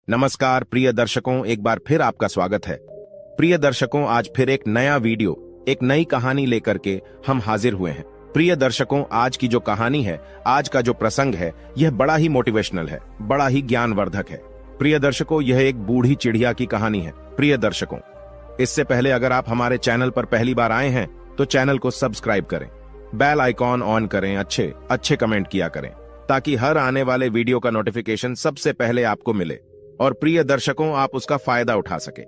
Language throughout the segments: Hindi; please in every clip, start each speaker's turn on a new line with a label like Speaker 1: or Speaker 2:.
Speaker 1: नमस्कार प्रिय दर्शकों, एक बार फिर आपका स्वागत है। प्रिय दर्शकों, आज फिर एक नया वीडियो, एक नई कहानी लेकर के हम हाजिर हुए हैं। प्रिय दर्शकों, आज की जो कहानी है, आज का जो प्रसंग है, यह बड़ा ही मोटिवेशनल है, बड़ा ही ज्ञानवर्धक है। प्रिय दर्शकों, यह एक बूढ़ी चिड़िया की कहानी है। प्रिय दर्शकों, इससे पहले अगर आप हमारे चैनल पर पहली बार आए हैं तो चैनल को सब्सक्राइब करें, बेल आइकॉन ऑन करें, अच्छे कमेंट किया करें ताकि हर आने वाले वीडियो का नोटिफिकेशन सबसे पहले आपको मिले और प्रिय दर्शकों आप उसका फायदा उठा सके।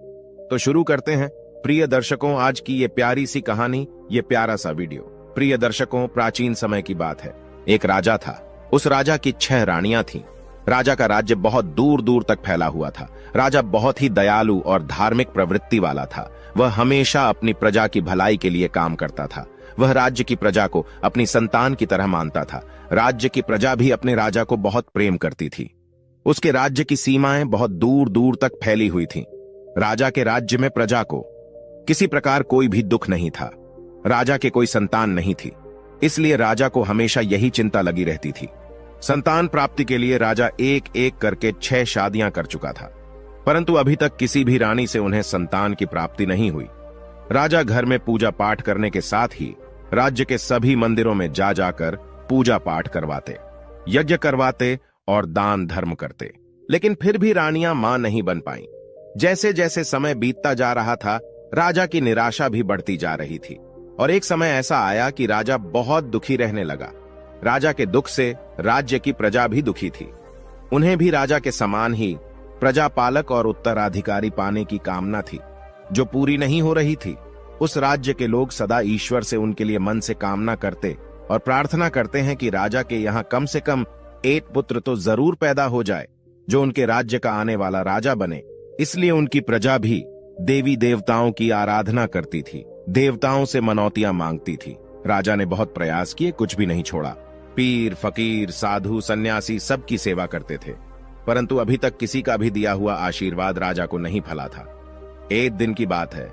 Speaker 1: तो शुरू करते हैं प्रिय दर्शकों आज की ये प्यारी सी कहानी, ये प्यारा सा वीडियो। प्रिय दर्शकों, प्राचीन समय की बात है। एक राजा था। उस राजा की 6 रानियां थीं। राजा का राज्य बहुत दूर दूर तक फैला हुआ था। राजा बहुत ही दयालु और धार्मिक प्रवृत्ति वाला था। वह हमेशा अपनी प्रजा की भलाई के लिए काम करता था। वह राज्य की प्रजा को अपनी संतान की तरह मानता था। राज्य की प्रजा भी अपने राजा को बहुत प्रेम करती थी। उसके राज्य की सीमाएं बहुत दूर दूर तक फैली हुई थीं। राजा के राज्य में प्रजा को किसी प्रकार कोई भी दुख नहीं था। राजा के कोई संतान नहीं थी, इसलिए राजा को हमेशा यही चिंता लगी रहती थी। संतान प्राप्ति के लिए राजा एक एक करके 6 शादियां कर चुका था, परंतु अभी तक किसी भी रानी से उन्हें संतान की प्राप्ति नहीं हुई। राजा घर में पूजा पाठ करने के साथ ही राज्य के सभी मंदिरों में जा जाकर पूजा पाठ करवाते, यज्ञ करवाते और दान धर्म करते, लेकिन फिर भी रानियां मां नहीं बन पाईं। जैसे जैसे समय बीतता जा रहा था, राजा की निराशा भी बढ़ती जा रही थी और एक समय ऐसा आया कि राजा बहुत दुखी रहने लगा। राजा के दुख से राज्य की प्रजा भी दुखी थी। उन्हें भी राजा के समान ही प्रजापालक और उत्तराधिकारी पाने की कामना थी, जो पूरी नहीं हो रही थी। उस राज्य के लोग सदा ईश्वर से उनके लिए मन से कामना करते और प्रार्थना करते हैं कि राजा के यहाँ कम से कम एक पुत्र तो जरूर पैदा हो जाए जो उनके राज्य का आने वाला राजा बने। इसलिए उनकी प्रजा भी देवी देवताओं की आराधना करती थी, देवताओं से मनौतियां मांगती थी। राजा ने बहुत प्रयास किए, कुछ भी नहीं छोड़ा। पीर, फकीर, साधु, सन्यासी सबकी सेवा करते थे, परंतु अभी तक किसी का भी दिया हुआ आशीर्वाद राजा को नहीं फला था। एक दिन की बात है,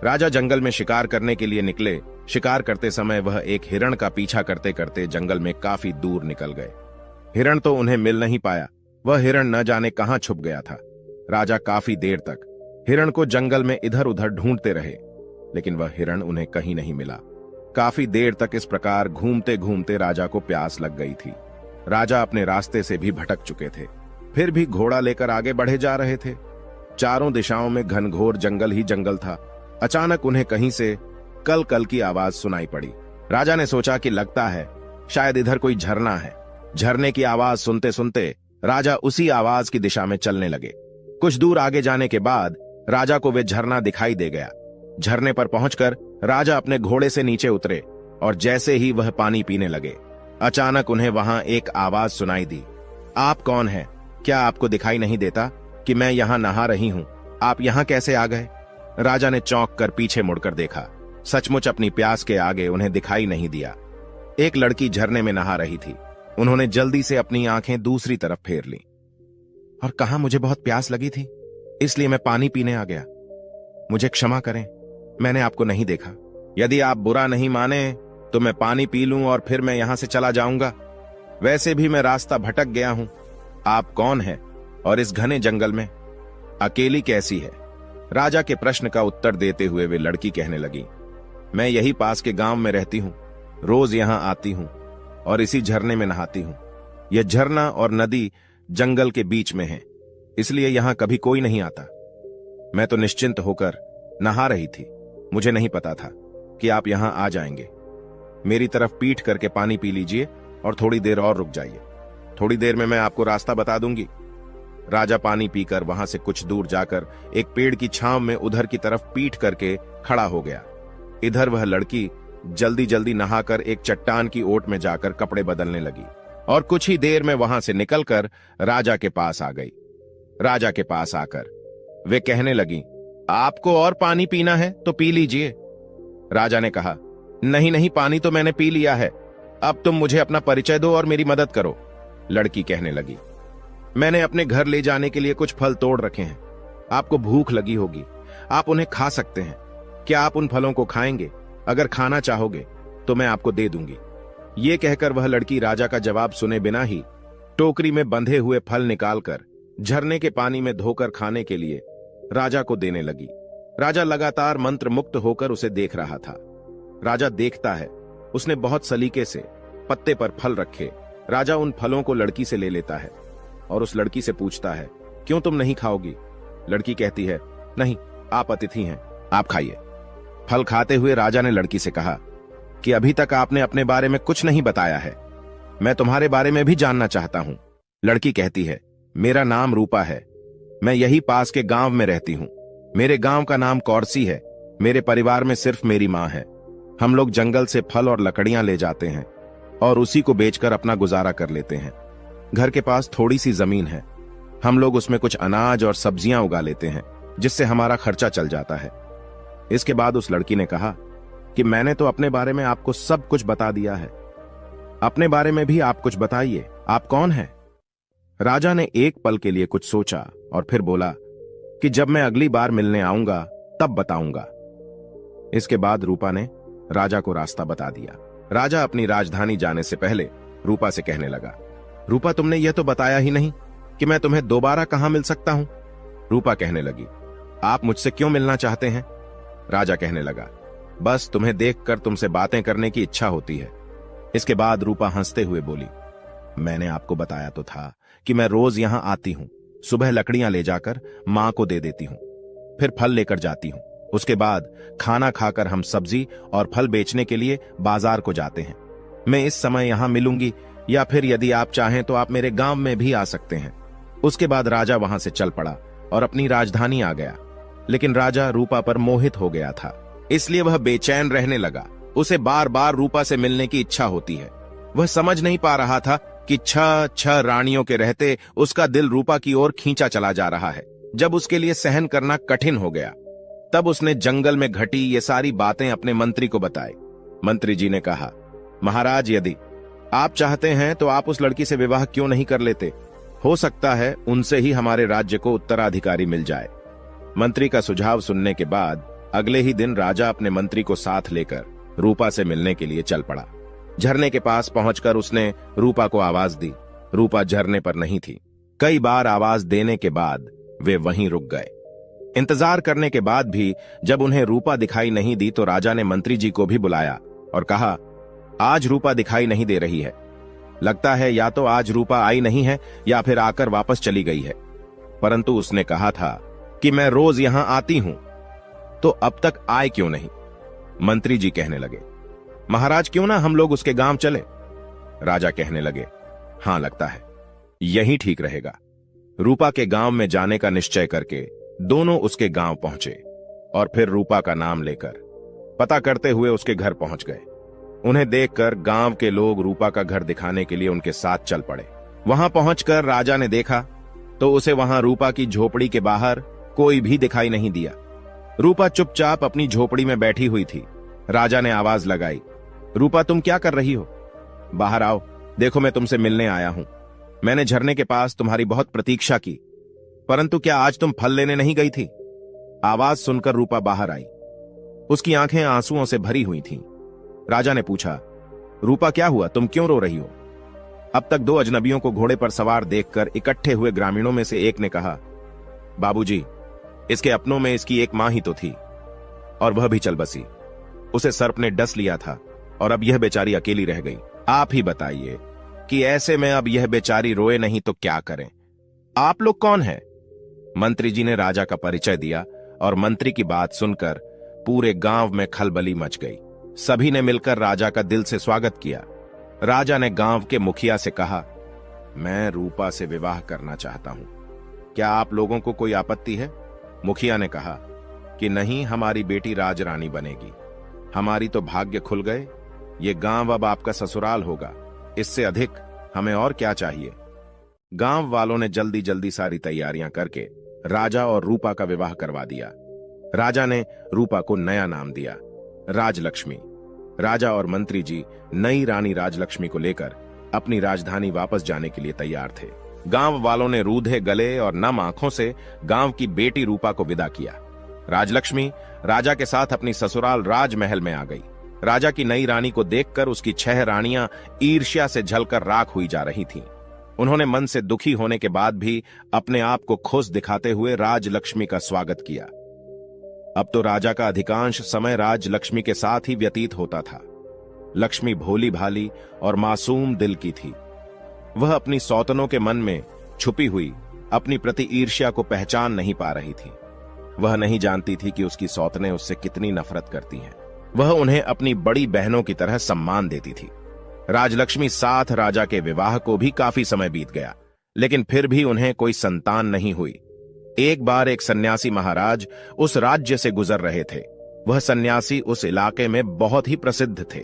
Speaker 1: राजा जंगल में शिकार करने के लिए निकले। शिकार करते समय वह एक हिरण का पीछा करते करते जंगल में काफी दूर निकल गए। हिरण तो उन्हें मिल नहीं पाया। वह हिरण न जाने कहां छुप गया था। राजा काफी देर तक हिरण को जंगल में इधर उधर ढूंढते रहे, लेकिन वह हिरण उन्हें कहीं नहीं मिला। काफी देर तक इस प्रकार घूमते घूमते राजा को प्यास लग गई थी। राजा अपने रास्ते से भी भटक चुके थे, फिर भी घोड़ा लेकर आगे बढ़े जा रहे थे। चारों दिशाओं में घनघोर जंगल ही जंगल था। अचानक उन्हें कहीं से कल कल की आवाज सुनाई पड़ी। राजा ने सोचा कि लगता है शायद इधर कोई झरना है। झरने की आवाज सुनते सुनते राजा उसी आवाज की दिशा में चलने लगे। कुछ दूर आगे जाने के बाद राजा को वे झरना दिखाई दे गया। झरने पर पहुंचकर राजा अपने घोड़े से नीचे उतरे और जैसे ही वह पानी पीने लगे, अचानक उन्हें वहां एक आवाज सुनाई दी। आप कौन हैं? क्या आपको दिखाई नहीं देता कि मैं यहां नहा रही हूं? आप यहां कैसे आ गए? राजा ने चौंक कर पीछे मुड़कर देखा। सचमुच अपनी प्यास के आगे उन्हें दिखाई नहीं दिया। एक लड़की झरने में नहा रही थी। उन्होंने जल्दी से अपनी आंखें दूसरी तरफ फेर ली और कहा, मुझे बहुत प्यास लगी थी, इसलिए मैं पानी पीने आ गया। मुझे क्षमा करें, मैंने आपको नहीं देखा। यदि आप बुरा नहीं माने तो मैं पानी पी लूं और फिर मैं यहां से चला जाऊंगा। वैसे भी मैं रास्ता भटक गया हूं। आप कौन हैं और इस घने जंगल में अकेली कैसी है? राजा के प्रश्न का उत्तर देते हुए वे लड़की कहने लगी, मैं यही पास के गांव में रहती हूं, रोज यहां आती हूं और इसी झरने में नहाती हूं। यह झरना और नदी जंगल के बीच में है, इसलिए यहां कभी कोई नहीं आता। मैं तो निश्चिंत होकर नहा रही थी। मुझे नहीं पता था कि आप यहां आ जाएंगे। मेरी तरफ पीठ करके पानी पी लीजिए और थोड़ी देर और रुक जाइए। थोड़ी देर में मैं आपको रास्ता बता दूंगी। राजा पानी पीकर वहां से कुछ दूर जाकर एक पेड़ की छांव में उधर की तरफ पीठ करके खड़ा हो गया। इधर वह लड़की जल्दी जल्दी नहाकर एक चट्टान की ओट में जाकर कपड़े बदलने लगी और कुछ ही देर में वहां से निकलकर राजा के पास आ गई। राजा के पास आकर वे कहने लगी, आपको और पानी पीना है तो पी लीजिए। राजा ने कहा, नहीं नहीं, पानी तो मैंने पी लिया है। अब तुम मुझे अपना परिचय दो और मेरी मदद करो। लड़की कहने लगी, मैंने अपने घर ले जाने के लिए कुछ फल तोड़ रखे हैं। आपको भूख लगी होगी, आप उन्हें खा सकते हैं। क्या आप उन फलों को खाएंगे? अगर खाना चाहोगे तो मैं आपको दे दूंगी। ये कहकर वह लड़की राजा का जवाब सुने बिना ही टोकरी में बंधे हुए फल निकालकर झरने के पानी में धोकर खाने के लिए राजा को देने लगी। राजा लगातार मंत्र मुक्त होकर उसे देख रहा था। राजा देखता है, उसने बहुत सलीके से पत्ते पर फल रखे। राजा उन फलों को लड़की से ले लेता है और उस लड़की से पूछता है, क्यों तुम नहीं खाओगी? लड़की कहती है, नहीं, आप अतिथि हैं, आप खाइए। फल खाते हुए राजा ने लड़की से कहा कि अभी तक आपने अपने बारे में कुछ नहीं बताया है, मैं तुम्हारे बारे में भी जानना चाहता हूं। लड़की कहती है, मेरा नाम रूपा है, मैं यही पास के गांव में रहती हूं। मेरे गांव का नाम कौरसी है। मेरे परिवार में सिर्फ मेरी मां है। हम लोग जंगल से फल और लकड़ियां ले जाते हैं और उसी को बेचकर अपना गुजारा कर लेते हैं। घर के पास थोड़ी सी जमीन है, हम लोग उसमें कुछ अनाज और सब्जियां उगा लेते हैं, जिससे हमारा खर्चा चल जाता है। इसके बाद उस लड़की ने कहा कि मैंने तो अपने बारे में आपको सब कुछ बता दिया है, अपने बारे में भी आप कुछ बताइए, आप कौन हैं? राजा ने एक पल के लिए कुछ सोचा और फिर बोला कि जब मैं अगली बार मिलने आऊंगा तब बताऊंगा। इसके बाद रूपा ने राजा को रास्ता बता दिया। राजा अपनी राजधानी जाने से पहले रूपा से कहने लगा, रूपा, तुमने यह तो बताया ही नहीं कि मैं तुम्हें दोबारा कहां मिल सकता हूं? रूपा कहने लगी, आप मुझसे क्यों मिलना चाहते हैं? राजा कहने लगा, बस तुम्हें देखकर तुमसे बातें करने की इच्छा होती है। इसके बाद रूपा हंसते हुए बोली, मैंने आपको बताया तो था कि मैं रोज यहां आती हूं, सुबह लकड़ियां ले जाकर मां को दे देती हूं, फिर फल लेकर जाती हूं। उसके बाद खाना खाकर हम सब्जी और फल बेचने के लिए बाजार को जाते हैं। मैं इस समय यहां मिलूंगी या फिर यदि आप चाहें तो आप मेरे गांव में भी आ सकते हैं। उसके बाद राजा वहां से चल पड़ा और अपनी राजधानी आ गया। लेकिन राजा रूपा पर मोहित हो गया था, इसलिए वह बेचैन रहने लगा। उसे बार बार रूपा से मिलने की इच्छा होती है। वह समझ नहीं पा रहा था कि छह रानियों के रहते उसका दिल रूपा की ओर खींचा चला जा रहा है। जब उसके लिए सहन करना कठिन हो गया, तब उसने जंगल में घटी ये सारी बातें अपने मंत्री को बताई। मंत्री जी ने कहा, महाराज, यदि आप चाहते हैं तो आप उस लड़की से विवाह क्यों नहीं कर लेते? हो सकता है उनसे ही हमारे राज्य को उत्तराधिकारी मिल जाए। मंत्री का सुझाव सुनने के बाद अगले ही दिन राजा अपने मंत्री को साथ लेकर रूपा से मिलने के लिए चल पड़ा। झरने के पास पहुंचकर उसने रूपा को आवाज दी। रूपा झरने पर नहीं थी। कई बार आवाज देने के बाद वे वहीं रुक गए। इंतजार करने के बाद भी जब उन्हें रूपा दिखाई नहीं दी तो राजा ने मंत्री जी को भी बुलाया और कहा, आज रूपा दिखाई नहीं दे रही है। लगता है या तो आज रूपा आई नहीं है या फिर आकर वापस चली गई है। परंतु उसने कहा था कि मैं रोज यहां आती हूं, तो अब तक आए क्यों नहीं? मंत्री जी कहने लगे, महाराज, क्यों ना हम लोग उसके गांव चले? राजा कहने लगे, हां, लगता है यही ठीक रहेगा। रूपा के गांव में जाने का निश्चय करके दोनों उसके गांव पहुंचे और फिर रूपा का नाम लेकर पता करते हुए उसके घर पहुंच गए। उन्हें देखकर गांव के लोग रूपा का घर दिखाने के लिए उनके साथ चल पड़े। वहां पहुंचकर राजा ने देखा तो उसे वहां रूपा की झोपड़ी के बाहर कोई भी दिखाई नहीं दिया। रूपा चुपचाप अपनी झोपड़ी में बैठी हुई थी। राजा ने आवाज लगाई, रूपा, तुम क्या कर रही हो? बाहर आओ, देखो मैं तुमसे मिलने आया हूं। मैंने झरने के पास तुम्हारी बहुत प्रतीक्षा की, परंतु क्या आज तुम फल लेने नहीं गई थी? आवाज सुनकर रूपा बाहर आई। उसकी आंखें आंसुओं से भरी हुई थीं। राजा ने पूछा, रूपा, क्या हुआ? तुम क्यों रो रही हो? अब तक दो अजनबियों को घोड़े पर सवार देखकर इकट्ठे हुए ग्रामीणों में से एक ने कहा, बाबूजी, इसके अपनों में इसकी एक मां ही तो थी और वह भी चल बसी। उसे सर्प ने डस लिया था और अब यह बेचारी अकेली रह गई। आप ही बताइए कि ऐसे में अब यह बेचारी रोए नहीं तो क्या करें? आप लोग कौन हैं? मंत्री जी ने राजा का परिचय दिया और मंत्री की बात सुनकर पूरे गांव में खलबली मच गई। सभी ने मिलकर राजा का दिल से स्वागत किया। राजा ने गांव के मुखिया से कहा, मैं रूपा से विवाह करना चाहता हूं, क्या आप लोगों को कोई आपत्ति है? मुखिया ने कहा कि नहीं, हमारी बेटी राजरानी बनेगी। हमारी तो भाग्य खुल गए। ये गांव अब आपका ससुराल होगा, इससे अधिक हमें और क्या चाहिए? गांव वालों ने जल्दी जल्दी सारी तैयारियां करके राजा और रूपा का विवाह करवा दिया। राजा ने रूपा को नया नाम दिया, राजलक्ष्मी। राजा और मंत्री जी नई रानी राजलक्ष्मी को लेकर अपनी राजधानी वापस जाने के लिए तैयार थे। गांव वालों ने रूधे गले और नम आंखों से गांव की बेटी रूपा को विदा किया। राजलक्ष्मी राजा के साथ अपनी ससुराल राजमहल में आ गई। राजा की नई रानी को देखकर उसकी 6 रानियां ईर्ष्या से जलकर राख हुई जा रही थीं। उन्होंने मन से दुखी होने के बाद भी अपने आप को खुश दिखाते हुए राजलक्ष्मी का स्वागत किया। अब तो राजा का अधिकांश समय राजलक्ष्मी के साथ ही व्यतीत होता था। लक्ष्मी भोली भाली और मासूम दिल की थी। वह अपनी सौतनों के मन में छुपी हुई अपनी प्रति ईर्ष्या को पहचान नहीं पा रही थी। वह नहीं जानती थी कि उसकी सौतनें उससे कितनी नफरत करती हैं। वह उन्हें अपनी बड़ी बहनों की तरह सम्मान देती थी। राजलक्ष्मी साथ राजा के विवाह को भी काफी समय बीत गया, लेकिन फिर भी उन्हें कोई संतान नहीं हुई। एक बार एक सन्यासी महाराज उस राज्य से गुजर रहे थे। वह सन्यासी उस इलाके में बहुत ही प्रसिद्ध थे।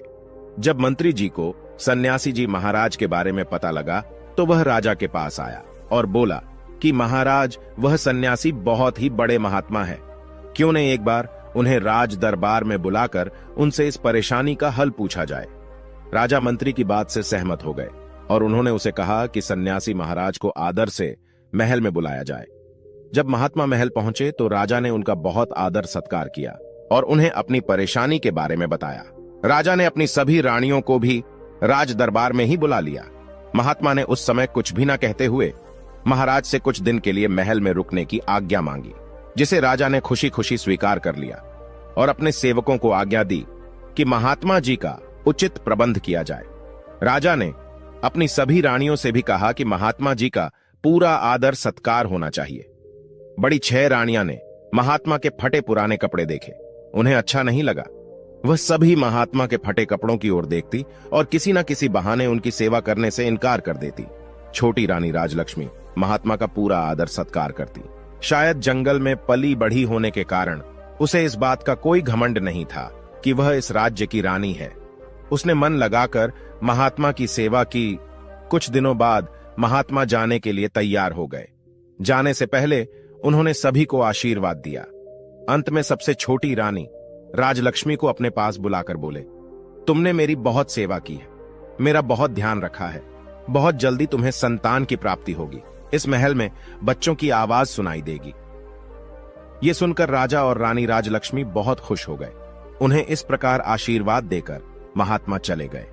Speaker 1: जब मंत्री जी को सन्यासी जी महाराज के बारे में पता लगा तो वह राजा के पास आया और बोला कि महाराज, वह सन्यासी बहुत ही बड़े महात्मा है, क्यों नहीं एक बार उन्हें राज दरबार में बुलाकर उनसे इस परेशानी का हल पूछा जाए। राजा मंत्री की बात से सहमत हो गए और उन्होंने उसे कहा कि सन्यासी महाराज को आदर से महल में बुलाया जाए। जब महात्मा महल पहुंचे तो राजा ने उनका बहुत आदर सत्कार किया और उन्हें अपनी परेशानी के बारे में बताया। राजा ने अपनी सभी रानियों को भी राज दरबार में ही बुला लिया। महात्मा ने उस समय कुछ भी न कहते हुए महाराज से कुछ दिन के लिए महल में रुकने की आज्ञा मांगी, जिसे राजा ने खुशी खुशी स्वीकार कर लिया और अपने सेवकों को आज्ञा दी कि महात्मा जी का उचित प्रबंध किया जाए। राजा ने अपनी सभी रानियों से भी कहा कि महात्मा जी का पूरा आदर सत्कार होना चाहिए। बड़ी 6 रानियां ने महात्मा के फटे पुराने कपड़े देखे। उन्हें अच्छा नहीं लगा। वह सभी महात्मा के फटे कपड़ों की ओर देखती और किसी न किसी बहाने उनकी सेवा करने से इनकार कर देती। छोटी रानी राजलक्ष्मी महात्मा का पूरा आदर सत्कार करती। शायद जंगल में पली बढ़ी होने के कारण उसे इस बात का कोई घमंड नहीं था कि वह इस राज्य की रानी है। उसने मन लगाकर महात्मा की सेवा की। कुछ दिनों बाद महात्मा जाने के लिए तैयार हो गए। जाने से पहले उन्होंने सभी को आशीर्वाद दिया। अंत में सबसे छोटी रानी राजलक्ष्मी को अपने पास बुलाकर बोले, तुमने मेरी बहुत सेवा की है, मेरा बहुत ध्यान रखा है। बहुत जल्दी तुम्हें संतान की प्राप्ति होगी। इस महल में बच्चों की आवाज सुनाई देगी। यह सुनकर राजा और रानी राजलक्ष्मी बहुत खुश हो गए। उन्हें इस प्रकार आशीर्वाद देकर महात्मा चले गए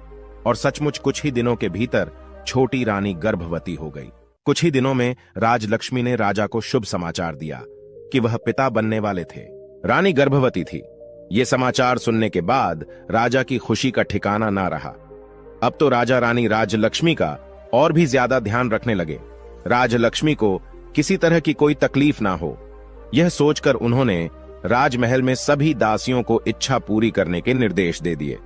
Speaker 1: और सचमुच कुछ ही दिनों के भीतर छोटी रानी गर्भवती हो गई। कुछ ही दिनों में राजलक्ष्मी ने राजा को शुभ समाचार दिया कि वह पिता बनने वाले थे। रानी गर्भवती थी। ये समाचार सुनने के बाद राजा की खुशी का ठिकाना ना रहा। अब तो राजा रानी राजलक्ष्मी का और भी ज्यादा ध्यान रखने लगे। राजलक्ष्मी को किसी तरह की कोई तकलीफ ना हो, यह सोचकर उन्होंने राजमहल में सभी दासियों को इच्छा पूरी करने के निर्देश दे दिए।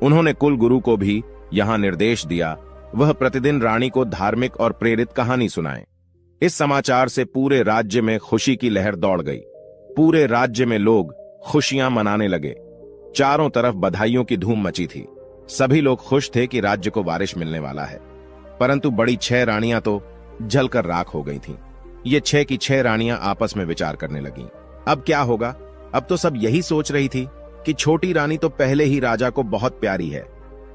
Speaker 1: उन्होंने कुलगुरु को भी यहां निर्देश दिया वह प्रतिदिन रानी को धार्मिक और प्रेरित कहानी सुनाए। इस समाचार से पूरे राज्य में खुशी की लहर दौड़ गई। पूरे राज्य में लोग खुशियां मनाने लगे। चारों तरफ बधाइयों की धूम मची थी। सभी लोग खुश थे कि राज्य को वारिस मिलने वाला है। परंतु बड़ी 6 रानियां तो जलकर राख हो गई थीं। ये 6 की 6 रानियां आपस में विचार करने लगीं। अब क्या होगा? अब तो सब यही सोच रही थी कि छोटी रानी तो पहले ही राजा को बहुत प्यारी है।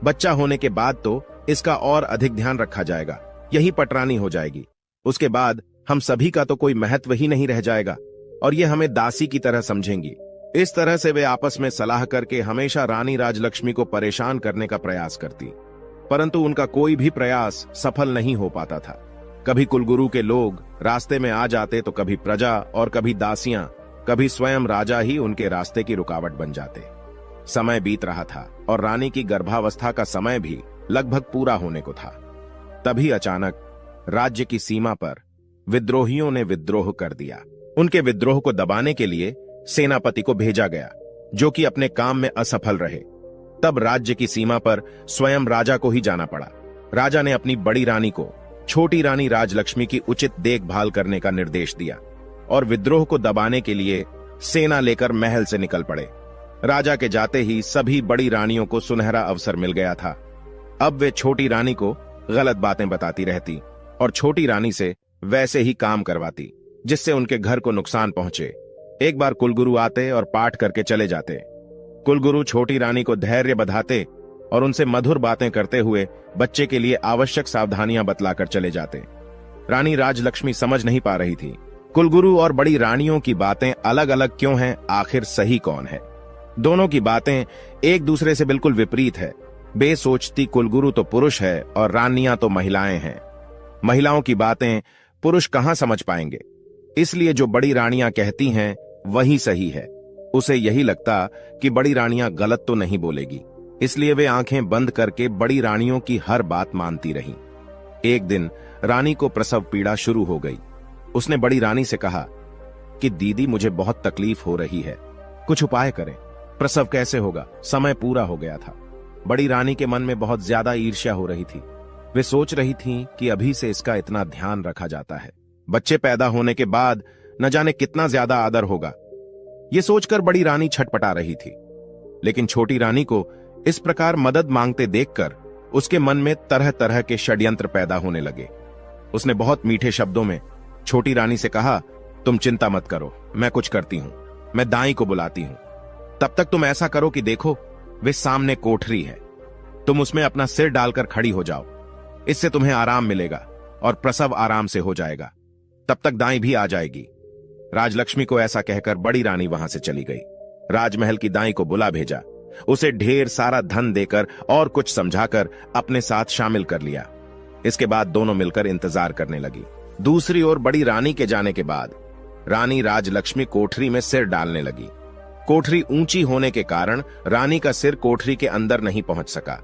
Speaker 1: बच्चा होने के बाद तो इसका और अधिक ध्यान रखा जाएगा, यही पटरानी हो जाएगी। उसके बाद हम सभी का तो कोई महत्व ही नहीं रह जाएगा और ये हमें दासी की तरह समझेंगी। इस तरह से वे आपस में सलाह करके हमेशा रानी राजलक्ष्मी को परेशान करने का प्रयास करती, परंतु उनका कोई भी प्रयास सफल नहीं हो पाता था। कभी कुलगुरु के लोग रास्ते में आ जाते तो कभी प्रजा और कभी दासियां, कभी स्वयं राजा ही उनके रास्ते की रुकावट बन जाते। समय बीत रहा था और रानी की गर्भावस्था का समय भी लगभग पूरा होने को था। तभी अचानक राज्य की सीमा पर विद्रोहियों ने विद्रोह कर दिया। उनके विद्रोह को दबाने के लिए सेनापति को भेजा गया, जो कि अपने काम में असफल रहे। तब राज्य की सीमा पर स्वयं राजा को ही जाना पड़ा। राजा ने अपनी बड़ी रानी को छोटी रानी राजलक्ष्मी की उचित देखभाल करने का निर्देश दिया और विद्रोह को दबाने के लिए सेना लेकर महल से निकल पड़े। राजा के जाते ही सभी बड़ी रानियों को सुनहरा अवसर मिल गया था। अब वे छोटी रानी को गलत बातें बताती रहती और छोटी रानी से वैसे ही काम करवाती, जिससे उनके घर को नुकसान पहुंचे। एक बार कुलगुरु आते और पाठ करके चले जाते। कुलगुरु छोटी रानी को धैर्य बधाते और उनसे मधुर बातें करते हुए बच्चे के लिए आवश्यक सावधानियां बतलाकर चले जाते। रानी राजलक्ष्मी समझ नहीं पा रही थी कुलगुरु और बड़ी रानियों की बातें अलग अलग क्यों हैं, आखिर सही कौन है। दोनों की बातें एक दूसरे से बिल्कुल विपरीत है। बेसोचती कुलगुरु तो पुरुष है और रानियां तो महिलाएं हैं। महिलाओं की बातें पुरुष कहां समझ पाएंगे, इसलिए जो बड़ी रानियां कहती हैं वही सही है। उसे यही लगता कि बड़ी रानियां गलत तो नहीं बोलेगी, इसलिए वे आंखें बंद करके बड़ी रानियों की हर बात मानती रहीं। एक दिन रानी को प्रसव पीड़ा शुरू हो गई। उसने बड़ी रानी से कहा कि दीदी, मुझे बहुत तकलीफ हो रही है, कुछ उपाय करें। प्रसव कैसे होगा, समय पूरा हो गया था। बड़ी रानी के मन में बहुत ज्यादा ईर्ष्या हो रही थी। वे सोच रही थीं कि अभी से इसका इतना ध्यान रखा जाता है, बच्चे पैदा होने के बाद न जाने कितना ज्यादा आदर होगा। ये सोचकर बड़ी रानी छटपटा रही थी। लेकिन छोटी रानी को इस प्रकार मदद मांगते देखकर उसके मन में तरह तरह के षड्यंत्र पैदा होने लगे। उसने बहुत मीठे शब्दों में छोटी रानी से कहा, तुम चिंता मत करो, मैं कुछ करती हूं, मैं दाई को बुलाती हूं। तब तक तुम ऐसा करो कि देखो, वे सामने कोठरी है, तुम उसमें अपना सिर डालकर खड़ी हो जाओ, इससे तुम्हें आराम मिलेगा और प्रसव आराम से हो जाएगा। तब तक दाई भी आ जाएगी। राजलक्ष्मी को ऐसा कहकर बड़ी रानी वहां से चली गई। राजमहल की दाई को बुला भेजा, उसे ढेर सारा धन देकर और कुछ समझाकर अपने साथ शामिल कर लिया। इसके बाद दोनों मिलकर इंतजार करने लगी। दूसरी ओर बड़ी रानी के जाने के बाद रानी राजलक्ष्मी कोठरी में सिर डालने लगी। कोठरी ऊंची होने के कारण रानी का सिर कोठरी के अंदर नहीं पहुंच सका।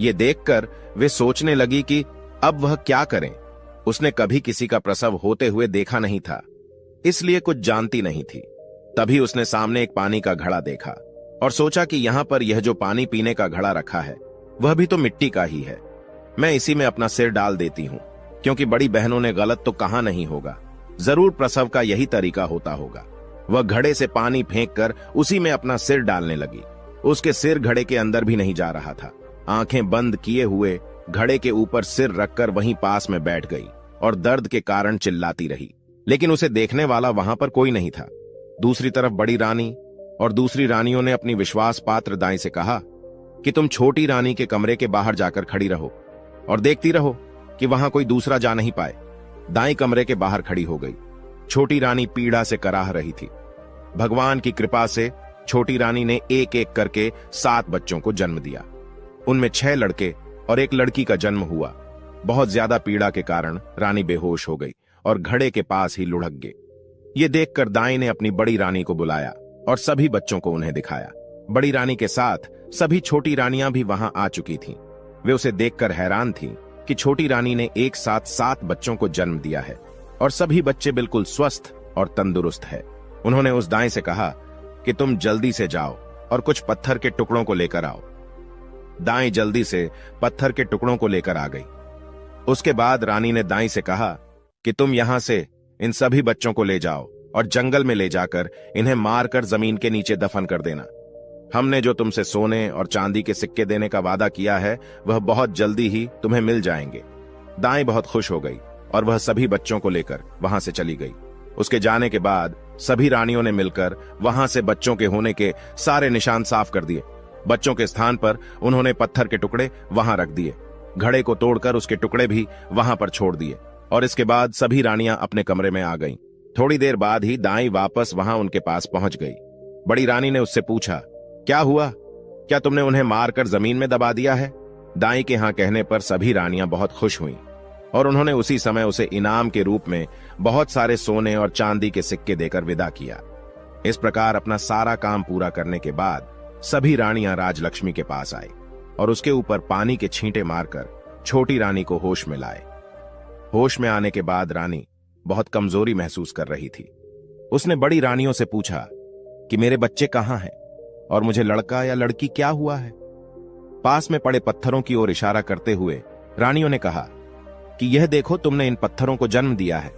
Speaker 1: ये देखकर वे सोचने लगी कि अब वह क्या करें। उसने कभी किसी का प्रसव होते हुए देखा नहीं था, इसलिए कुछ जानती नहीं थी। तभी उसने सामने एक पानी का घड़ा देखा और सोचा कि यहां पर यह जो पानी पीने का घड़ा रखा है वह भी तो मिट्टी का ही है। मैं इसी में अपना सिर डाल देती हूं, क्योंकि बड़ी बहनों ने गलत तो कहा नहीं होगा, जरूर प्रसव का यही तरीका होता होगा। वह घड़े से पानी फेंककर उसी में अपना सिर डालने लगी। उसके सिर घड़े के अंदर भी नहीं जा रहा था। आंखें बंद किए हुए घड़े के ऊपर सिर रखकर वहीं पास में बैठ गई और दर्द के कारण चिल्लाती रही। लेकिन उसे देखने वाला वहां पर कोई नहीं था। दूसरी तरफ बड़ी रानी और दूसरी रानियों ने अपनी विश्वास पात्र दाई से कहा कि तुम छोटी रानी के कमरे के बाहर जाकर खड़ी रहो और देखती रहो कि वहां कोई दूसरा जा नहीं पाए। दाई कमरे के बाहर खड़ी हो गई। छोटी रानी पीड़ा से कराह रही थी। भगवान की कृपा से छोटी रानी ने एक एक करके 7 बच्चों को जन्म दिया। उनमें 6 लड़के और 1 लड़की का जन्म हुआ। बहुत ज्यादा पीड़ा के कारण रानी बेहोश हो गई और घड़े के पास ही लुढ़क गई। ये देखकर दाई ने अपनी बड़ी रानी को बुलाया और सभी बच्चों को उन्हें दिखाया। बड़ी रानी के साथ सभी छोटी रानियां भी वहां आ चुकी थीं। वे उसे देखकर हैरान थीं कि छोटी रानी ने एक साथ 7 बच्चों को जन्म दिया है और सभी बच्चे बिल्कुल स्वस्थ और तंदुरुस्त है। उन्होंने उस दाई से कहा कि तुम जल्दी से जाओ और कुछ पत्थर के टुकड़ों को लेकर आओ। दाई जल्दी से पत्थर के टुकड़ों को लेकर आ गई। उसके बाद रानी ने दाई से कहा कि तुम यहां से इन सभी बच्चों को ले जाओ और जंगल में ले जाकर इन्हें मारकर जमीन के नीचे दफन कर देना। हमने जो तुमसे सोने और चांदी के सिक्के देने का वादा किया है वह बहुत जल्दी ही तुम्हें मिल जाएंगे। दाई बहुत खुश हो गई और वह सभी बच्चों को लेकर वहां से चली गई। उसके जाने के बाद सभी रानियों ने मिलकर वहां से बच्चों के होने के सारे निशान साफ कर दिए। बच्चों के स्थान पर उन्होंने पत्थर के टुकड़े वहां रख दिए। घड़े को तोड़कर उसके टुकड़े भी वहां पर छोड़ दिए और इसके बाद सभी रानियां अपने कमरे में आ गईं। थोड़ी देर बाद ही दाई वापस वहां उनके पास पहुंच गई। बड़ी रानी ने उससे पूछा, क्या हुआ? क्या तुमने उन्हें मारकर जमीन में दबा दिया है? दाई के हां कहने पर सभी रानियां बहुत खुश हुईं और उन्होंने उसी समय उसे इनाम के रूप में बहुत सारे सोने और चांदी के सिक्के देकर विदा किया। इस प्रकार अपना सारा काम पूरा करने के बाद सभी रानियां राजलक्ष्मी के पास आई और उसके ऊपर पानी के छींटे मारकर छोटी रानी को होश में लाए। होश में आने के बाद रानी बहुत कमजोरी महसूस कर रही थी। उसने बड़ी रानियों से पूछा कि मेरे बच्चे कहां हैं और मुझे लड़का या लड़की क्या हुआ है? पास में पड़े पत्थरों की ओर इशारा करते हुए रानियों ने कहा कि यह देखो, तुमने इन पत्थरों को जन्म दिया है।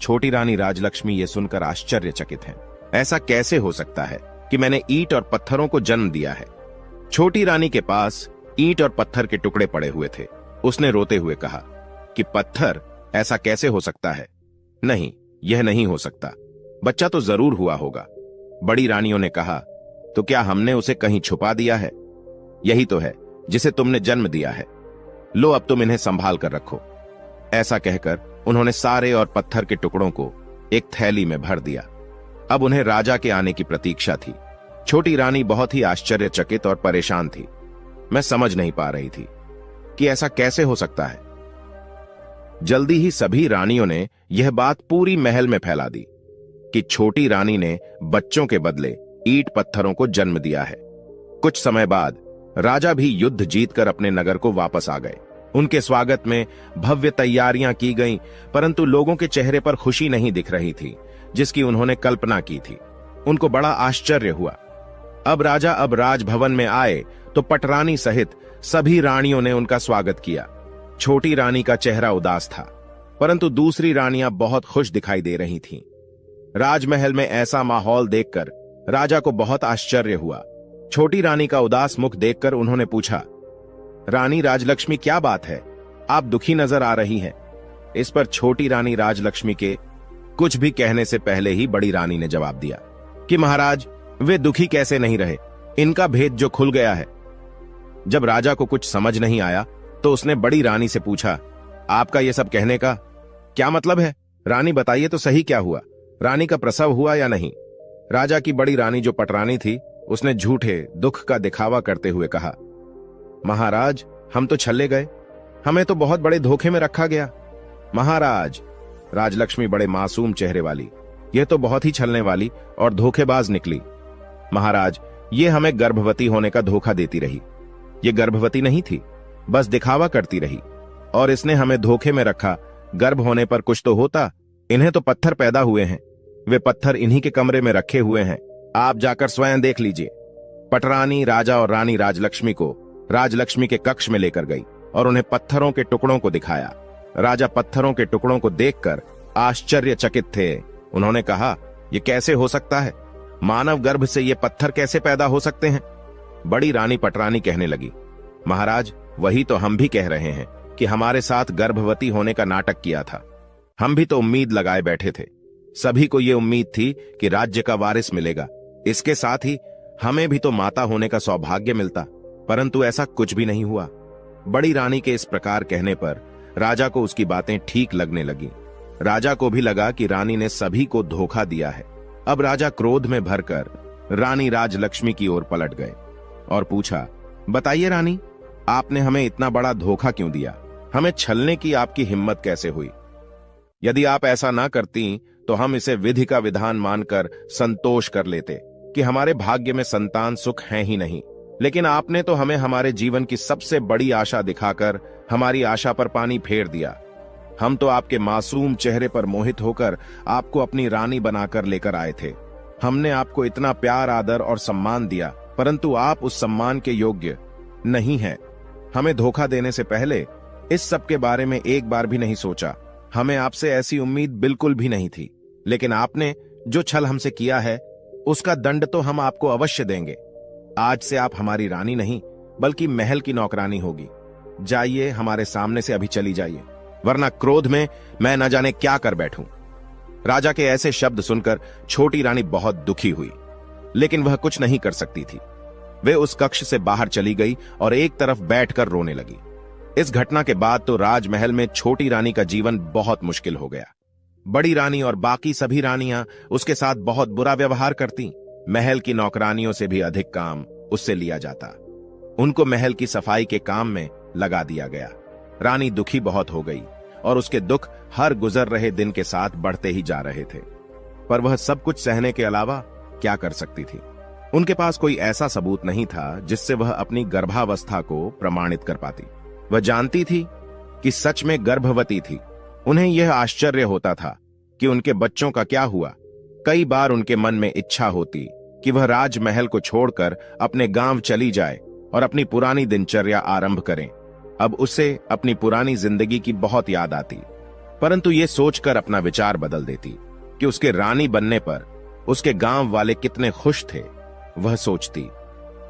Speaker 1: छोटी रानी राजलक्ष्मी ये सुनकर आश्चर्यचकित हैं। ऐसा कैसे हो सकता है कि मैंने ईंट और पत्थरों को जन्म दिया है? छोटी रानी के पास ईंट और पत्थर के टुकड़े पड़े हुए थे। उसने रोते हुए कहा कि पत्थर, ऐसा कैसे हो सकता है? नहीं, यह नहीं हो सकता। बच्चा तो जरूर हुआ होगा। बड़ी रानियों ने कहा, तो क्या हमने उसे कहीं छुपा दिया है? यही तो है जिसे तुमने जन्म दिया है। लो, अब तुम इन्हें संभाल कर रखो। ऐसा कहकर उन्होंने सारे और पत्थर के टुकड़ों को एक थैली में भर दिया। अब उन्हें राजा के आने की प्रतीक्षा थी। छोटी रानी बहुत ही आश्चर्यचकित और परेशान थी। मैं समझ नहीं पा रही थी कि ऐसा कैसे हो सकता है। जल्दी ही सभी रानियों ने यह बात पूरी महल में फैला दी कि छोटी रानी ने बच्चों के बदले ईंट पत्थरों को जन्म दिया है। कुछ समय बाद राजा भी युद्ध जीतकर अपने नगर को वापस आ गए। उनके स्वागत में भव्य तैयारियां की गईं, परंतु लोगों के चेहरे पर खुशी नहीं दिख रही थी जिसकी उन्होंने कल्पना की थी। उनको बड़ा आश्चर्य हुआ। अब राजा राजभवन में आए तो पटरानी सहित सभी रानियों ने उनका स्वागत किया। छोटी रानी का चेहरा उदास था, परंतु दूसरी रानियां बहुत खुश दिखाई दे रही थीं। राजमहल में ऐसा माहौल देखकर राजा को बहुत आश्चर्य हुआ। छोटी रानी का उदास मुख देखकर उन्होंने पूछा, रानी राजलक्ष्मी, क्या बात है? आप दुखी नजर आ रही हैं। इस पर छोटी रानी राजलक्ष्मी के कुछ भी कहने से पहले ही बड़ी रानी ने जवाब दिया कि महाराज, वे दुखी कैसे नहीं रहे, इनका भेद जो खुल गया है। जब राजा को कुछ समझ नहीं आया तो उसने बड़ी रानी से पूछा, आपका यह सब कहने का क्या मतलब है? रानी बताइए तो सही, क्या हुआ? रानी का प्रसव हुआ या नहीं? राजा की बड़ी रानी जो पटरानी थी, उसने झूठे दुख का दिखावा करते हुए कहा, महाराज, हम तो छल्ले गए, हमें तो बहुत बड़े धोखे में रखा गया। महाराज, राजलक्ष्मी बड़े मासूम चेहरे वाली, यह तो बहुत ही छलने वाली और धोखेबाज निकली। महाराज, ये हमें गर्भवती होने का धोखा देती रही। ये गर्भवती नहीं थी, बस दिखावा करती रही और इसने हमें धोखे में रखा। गर्भ होने पर कुछ तो होता। इन्हें तो पत्थर पैदा हुए हैं, वे पत्थर इन्हीं के कमरे में रखे हुए हैं। आप जाकर स्वयं देख लीजिए। पटरानी राजा और रानी राजलक्ष्मी को राजलक्ष्मी के कक्ष में लेकर गई और उन्हें पत्थरों के टुकड़ों को दिखाया। राजा पत्थरों के टुकड़ों को देखकर आश्चर्यचकित थे। उन्होंने कहा, यह कैसे हो सकता है? मानव गर्भ से ये पत्थर कैसे पैदा हो सकते हैं? बड़ी रानी पटरानी कहने लगी, महाराज, वही तो हम भी कह रहे हैं कि हमारे साथ गर्भवती होने का नाटक किया था। हम भी तो उम्मीद लगाए बैठे थे। सभी को यह उम्मीद थी कि राज्य का वारिस मिलेगा, इसके साथ ही हमें भी तो माता होने का सौभाग्य मिलता, परंतु ऐसा कुछ भी नहीं हुआ। बड़ी रानी के इस प्रकार कहने पर राजा को उसकी बातें ठीक लगने लगी। राजा को भी लगा कि रानी ने सभी को धोखा दिया है। अब राजा क्रोध में भरकर रानी राजलक्ष्मी की ओर पलट गए और पूछा, बताइए रानी, आपने हमें इतना बड़ा धोखा क्यों दिया? हमें छलने की आपकी हिम्मत कैसे हुई? यदि आप ऐसा ना करती तो हम इसे विधि का विधान मानकर संतोष कर लेते कि हमारे भाग्य में संतान सुख है ही नहीं। लेकिन आपने तो हमें हमारे जीवन की सबसे बड़ी आशा दिखाकर हमारी आशा पर पानी फेर दिया। हम तो आपके मासूम चेहरे पर मोहित होकर आपको अपनी रानी बनाकर लेकर आए थे। हमने आपको इतना प्यार, आदर और सम्मान दिया, परंतु आप उस सम्मान के योग्य नहीं हैं। हमें धोखा देने से पहले इस सब के बारे में एक बार भी नहीं सोचा। हमें आपसे ऐसी उम्मीद बिल्कुल भी नहीं थी, लेकिन आपने जो छल हमसे किया है उसका दंड तो हम आपको अवश्य देंगे। आज से आप हमारी रानी नहीं बल्कि महल की नौकरानी होगी। जाइए, हमारे सामने से अभी चली जाइए, वरना क्रोध में मैं न जाने क्या कर बैठूं। राजा के ऐसे शब्द सुनकर छोटी रानी बहुत दुखी हुई, लेकिन वह कुछ नहीं कर सकती थी। वे उस कक्ष से बाहर चली गई और एक तरफ बैठकर रोने लगी। इस घटना के बाद तो राजमहल में छोटी रानी का जीवन बहुत मुश्किल हो गया। बड़ी रानी और बाकी सभी रानियां उसके साथ बहुत बुरा व्यवहार करती। महल की नौकरानियों से भी अधिक काम उससे लिया जाता। उनको महल की सफाई के काम में लगा दिया गया। रानी दुखी बहुत हो गई और उसके दुख हर गुजर रहे दिन के साथ बढ़ते ही जा रहे थे। पर वह सब कुछ सहने के अलावा क्या कर सकती थी? उनके पास कोई ऐसा सबूत नहीं था जिससे वह अपनी गर्भावस्था को प्रमाणित कर पाती। वह जानती थी कि सच में गर्भवती थी। उन्हें यह आश्चर्य होता था कि उनके बच्चों का क्या हुआ। कई बार उनके मन में इच्छा होती कि वह राजमहल को छोड़कर अपने गांव चली जाए और अपनी पुरानी दिनचर्या आरंभ करें। अब उसे अपनी पुरानी जिंदगी की बहुत याद आती, परंतु ये सोचकर अपना विचार बदल देती कि उसके रानी बनने पर उसके गांव वाले कितने खुश थे। वह सोचती,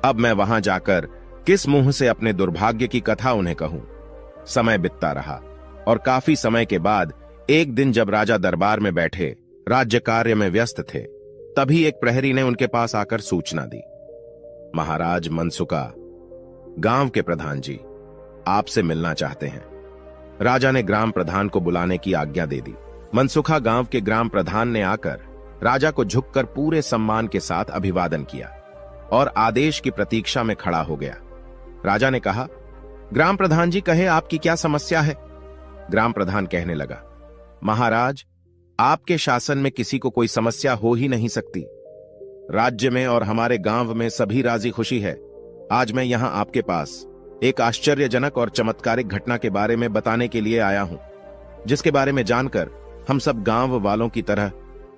Speaker 1: अब मैं वहां जाकर किस मुंह से अपने दुर्भाग्य की कथा उन्हें कहूं। समय बीतता रहा और काफी समय के बाद एक दिन जब राजा दरबार में बैठे राज्य कार्य में व्यस्त थे, तभी एक प्रहरी ने उनके पास आकर सूचना दी, महाराज मनसुका, गांव के प्रधान जी आपसे मिलना चाहते हैं। राजा ने ग्राम प्रधान को बुलाने की आज्ञा दे दी। मनसुखा गांव के ग्राम प्रधान ने आकर राजा को झुककर पूरे सम्मान के साथ अभिवादन किया और आदेश की प्रतीक्षा में खड़ा हो गया। राजा ने कहा, ग्राम प्रधान जी, कहे आपकी क्या समस्या है? ग्राम प्रधान कहने लगा, महाराज, आपके शासन में किसी को कोई समस्या हो ही नहीं सकती। राज्य में और हमारे गांव में सभी राजी खुशी है। आज मैं यहां आपके पास एक आश्चर्यजनक और चमत्कारिक घटना के बारे में बताने के लिए आया हूं, जिसके बारे में जानकर हम सब गांव वालों की तरह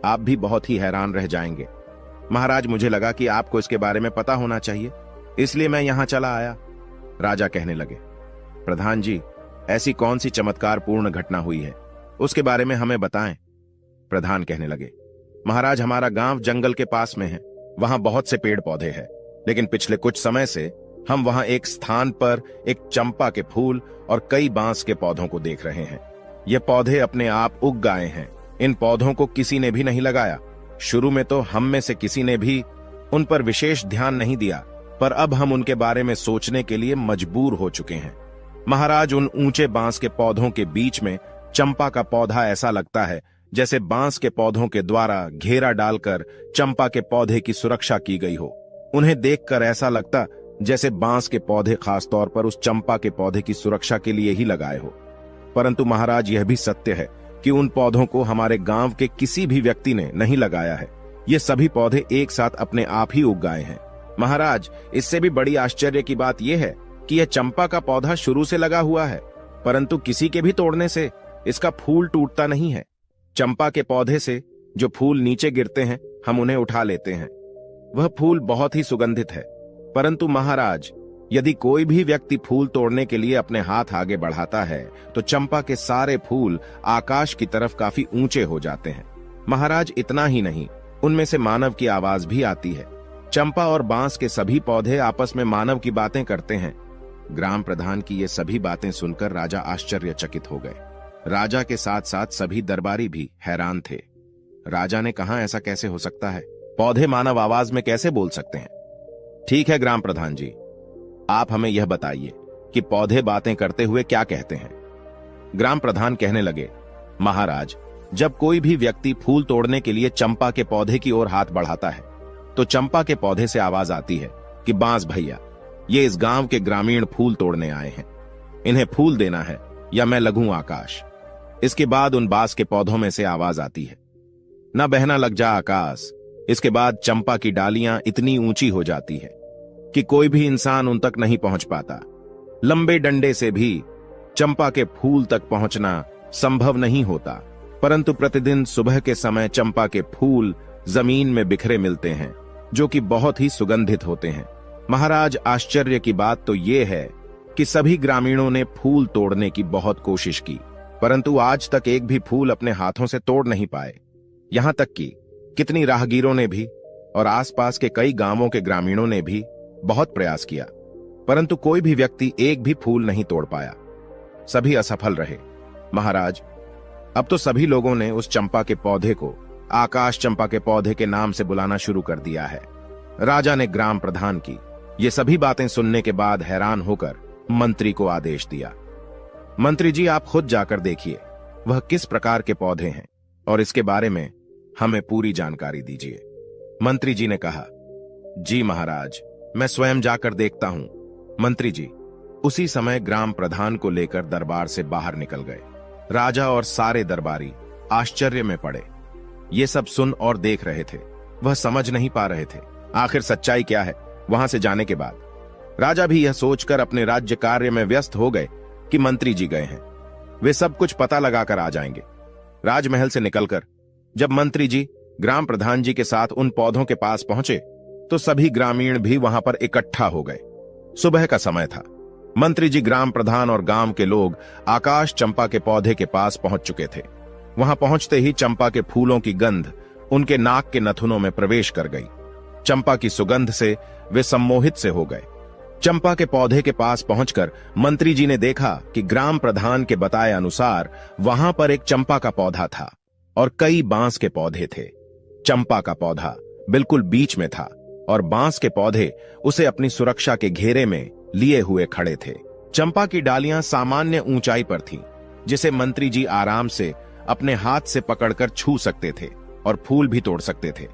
Speaker 1: आप भी बहुत ही हैरान रह जाएंगे। महाराज, मुझे लगा कि आपको इसके बारे में पता होना चाहिए, इसलिए मैं यहां चला आया। राजा कहने लगे, प्रधान जी, ऐसी कौन सी चमत्कारपूर्ण घटना हुई है, उसके बारे में हमें बताएं। प्रधान कहने लगे, महाराज, हमारा गांव जंगल के पास में है। वहां बहुत से पेड़ पौधे हैं, लेकिन पिछले कुछ समय से हम वहां एक स्थान पर एक चंपा के फूल और कई बांस के पौधों को देख रहे हैं। ये पौधे अपने आप उग गए हैं। इन पौधों को किसी ने भी नहीं लगाया। शुरू में तो हम में से किसी ने भी उन पर विशेष ध्यान नहीं दिया, पर अब हम उनके बारे में सोचने के लिए मजबूर हो चुके हैं। महाराज, उन ऊंचे बांस के पौधों के बीच में चंपा का पौधा ऐसा लगता है जैसे बांस के पौधों के द्वारा घेरा डालकर चंपा के पौधे की सुरक्षा की गई हो। उन्हें देखकर ऐसा लगता जैसे बांस के पौधे खास तौर पर उस चंपा के पौधे की सुरक्षा के लिए ही लगाए हो। परंतु महाराज, यह भी सत्य है कि उन पौधों को हमारे गांव के किसी भी व्यक्ति ने नहीं लगाया है। ये सभी पौधे एक साथ अपने आप ही उग गए हैं। महाराज, इससे भी बड़ी आश्चर्य की बात यह है कि यह चंपा का पौधा शुरू से लगा हुआ है, परंतु किसी के भी तोड़ने से इसका फूल टूटता नहीं है। चंपा के पौधे से जो फूल नीचे गिरते हैं, हम उन्हें उठा लेते हैं। वह फूल बहुत ही सुगंधित है। परंतु महाराज, यदि कोई भी व्यक्ति फूल तोड़ने के लिए अपने हाथ आगे बढ़ाता है तो चंपा के सारे फूल आकाश की तरफ काफी ऊंचे हो जाते हैं। महाराज, इतना ही नहीं, उनमें से मानव की आवाज भी आती है। चंपा और बांस के सभी पौधे आपस में मानव की बातें करते हैं। ग्राम प्रधान की ये सभी बातें सुनकर राजा आश्चर्यचकित हो गए। राजा के साथ साथ सभी दरबारी भी हैरान थे। राजा ने कहा, ऐसा कैसे हो सकता है? पौधे मानव आवाज में कैसे बोल सकते हैं? ठीक है ग्राम प्रधान जी, आप हमें यह बताइए कि पौधे बातें करते हुए क्या कहते हैं। ग्राम प्रधान कहने लगे, महाराज, जब कोई भी व्यक्ति फूल तोड़ने के लिए चंपा के पौधे की ओर हाथ बढ़ाता है तो चंपा के पौधे से आवाज आती है कि बांस भैया, ये इस गांव के ग्रामीण फूल तोड़ने आए हैं, इन्हें फूल देना है या मैं लगूं आकाश। इसके बाद उन बांस के पौधों में से आवाज आती है, ना बहना लग जा आकाश। इसके बाद चंपा की डालियां इतनी ऊंची हो जाती है कि कोई भी इंसान उन तक नहीं पहुंच पाता। लंबे डंडे से भी चंपा के फूल तक पहुंचना संभव नहीं होता, परंतु प्रतिदिन सुबह के समय चंपा के फूल जमीन में बिखरे मिलते हैं, जो कि बहुत ही सुगंधित होते हैं। महाराज, आश्चर्य की बात तो यह है कि सभी ग्रामीणों ने फूल तोड़ने की बहुत कोशिश की, परंतु आज तक एक भी फूल अपने हाथों से तोड़ नहीं पाए। यहां तक कि कितनी राहगीरों ने भी और आसपास के कई गांवों के ग्रामीणों ने भी बहुत प्रयास किया, परंतु कोई भी व्यक्ति एक भी फूल नहीं तोड़ पाया। सभी असफल रहे। महाराज, अब तो सभी लोगों ने उस चंपा के पौधे को आकाश चंपा के पौधे के नाम से बुलाना शुरू कर दिया है। राजा ने ग्राम प्रधान की ये सभी बातें सुनने के बाद हैरान होकर मंत्री को आदेश दिया, मंत्री जी, आप खुद जाकर देखिए वह किस प्रकार के पौधे हैं और इसके बारे में हमें पूरी जानकारी दीजिए। मंत्री जी ने कहा, जी महाराज, मैं स्वयं जाकर देखता हूं। मंत्री जी उसी समय ग्राम प्रधान को लेकर दरबार से बाहर निकल गए। राजा और सारे दरबारी आश्चर्य में पड़े। ये सब सुन और देख रहे थे, वह समझ नहीं पा रहे थे आखिर सच्चाई क्या है। वहां से जाने के बाद राजा भी यह सोचकर अपने राज्य कार्य में व्यस्त हो गए कि मंत्री जी गए हैं, वे सब कुछ पता लगाकर आ जाएंगे। राजमहल से निकलकर जब मंत्री जी ग्राम प्रधान जी के साथ उन पौधों के पास पहुंचे तो सभी ग्रामीण भी वहां पर इकट्ठा हो गए। सुबह का समय था। मंत्री जी, ग्राम प्रधान और गांव के लोग आकाश चंपा के पौधे के पास पहुंच चुके थे। वहां पहुंचते ही चंपा के फूलों की गंध उनके नाक के नथुनों में प्रवेश कर गई। चंपा की सुगंध से वे सम्मोहित से हो गए। चंपा के पौधे के पास पहुंचकर मंत्री जी ने देखा कि ग्राम प्रधान के बताए अनुसार वहां पर एक चंपा का पौधा था और कई बांस के पौधे थे। चंपा का पौधा बिल्कुल बीच में था और बांस के पौधे उसे अपनी सुरक्षा के घेरे में लिए हुए खड़े थे। चंपा की डालियां सामान्य ऊंचाई पर थीं, जिसे मंत्री जी आराम से अपने हाथ से पकड़कर छू सकते थे और फूल भी तोड़ सकते थे।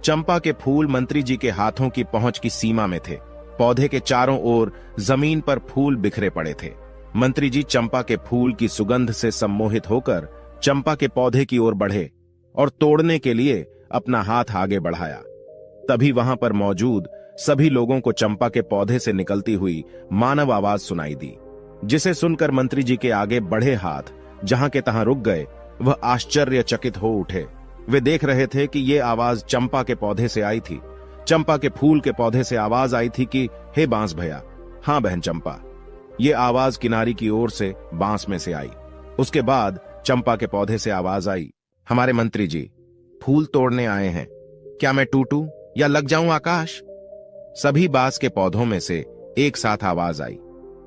Speaker 1: चंपा के फूल मंत्री जी के हाथों की पहुंच की सीमा में थे। पौधे के चारों ओर जमीन पर फूल बिखरे पड़े थे। मंत्री जी चंपा के फूल की सुगंध से सम्मोहित होकर चंपा के पौधे की ओर बढ़े और तोड़ने के लिए अपना हाथ आगे बढ़ाया। तभी वहां पर मौजूद सभी लोगों को चंपा के पौधे से निकलती हुई मानव आवाज सुनाई दी, जिसे सुनकर मंत्री जी के आगे बढ़े हाथ जहां के तहां रुक गए। वह आश्चर्यचकित हो उठे। वे देख रहे थे कि ये आवाज चंपा के पौधे से आई थी। चंपा के फूल के पौधे से आवाज आई थी कि हे बांस भैया। हाँ बहन चंपा। ये आवाज किनारी की ओर से बांस में से आई। उसके बाद चंपा के पौधे से आवाज आई, हमारे मंत्री जी फूल तोड़ने आए हैं, क्या मैं टूटूं या लग जाऊं आकाश? सभी बांस के पौधों में से एक साथ आवाज आई,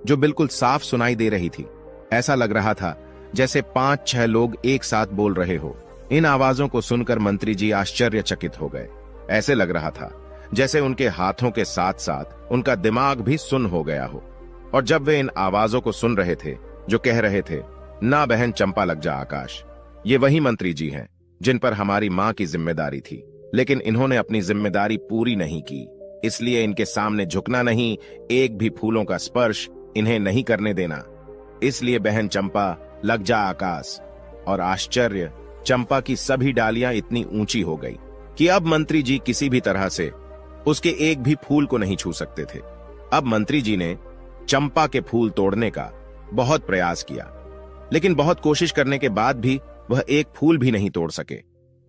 Speaker 1: जो बिल्कुल साफ सुनाई दे रही थी। ऐसा लग रहा था जैसे 5-6 लोग एक साथ बोल रहे हो। इन आवाजों को सुनकर मंत्री जी आश्चर्यचकित हो गए। ऐसे लग रहा था जैसे उनके हाथों के साथ साथ उनका दिमाग भी सुन हो गया हो। और जब वे इन आवाजों को सुन रहे थे जो कह रहे थे, ना बहन चंपा लग जा आकाश, ये वही मंत्री जी हैं जिन पर हमारी मां की जिम्मेदारी थी, लेकिन इन्होंने अपनी जिम्मेदारी पूरी नहीं की, इसलिए इनके सामने झुकना नहीं, एक भी फूलों का स्पर्श इन्हें नहीं करने देना। इसलिए बहन चंपा लग जा आकाश। और आश्चर्य, चंपा की सभी डालियां इतनी ऊंची हो गई कि अब मंत्री जी किसी भी तरह से उसके एक भी फूल को नहीं छू सकते थे। अब मंत्री जी ने चंपा के फूल तोड़ने का बहुत प्रयास किया, लेकिन बहुत कोशिश करने के बाद भी वह एक फूल भी नहीं तोड़ सके।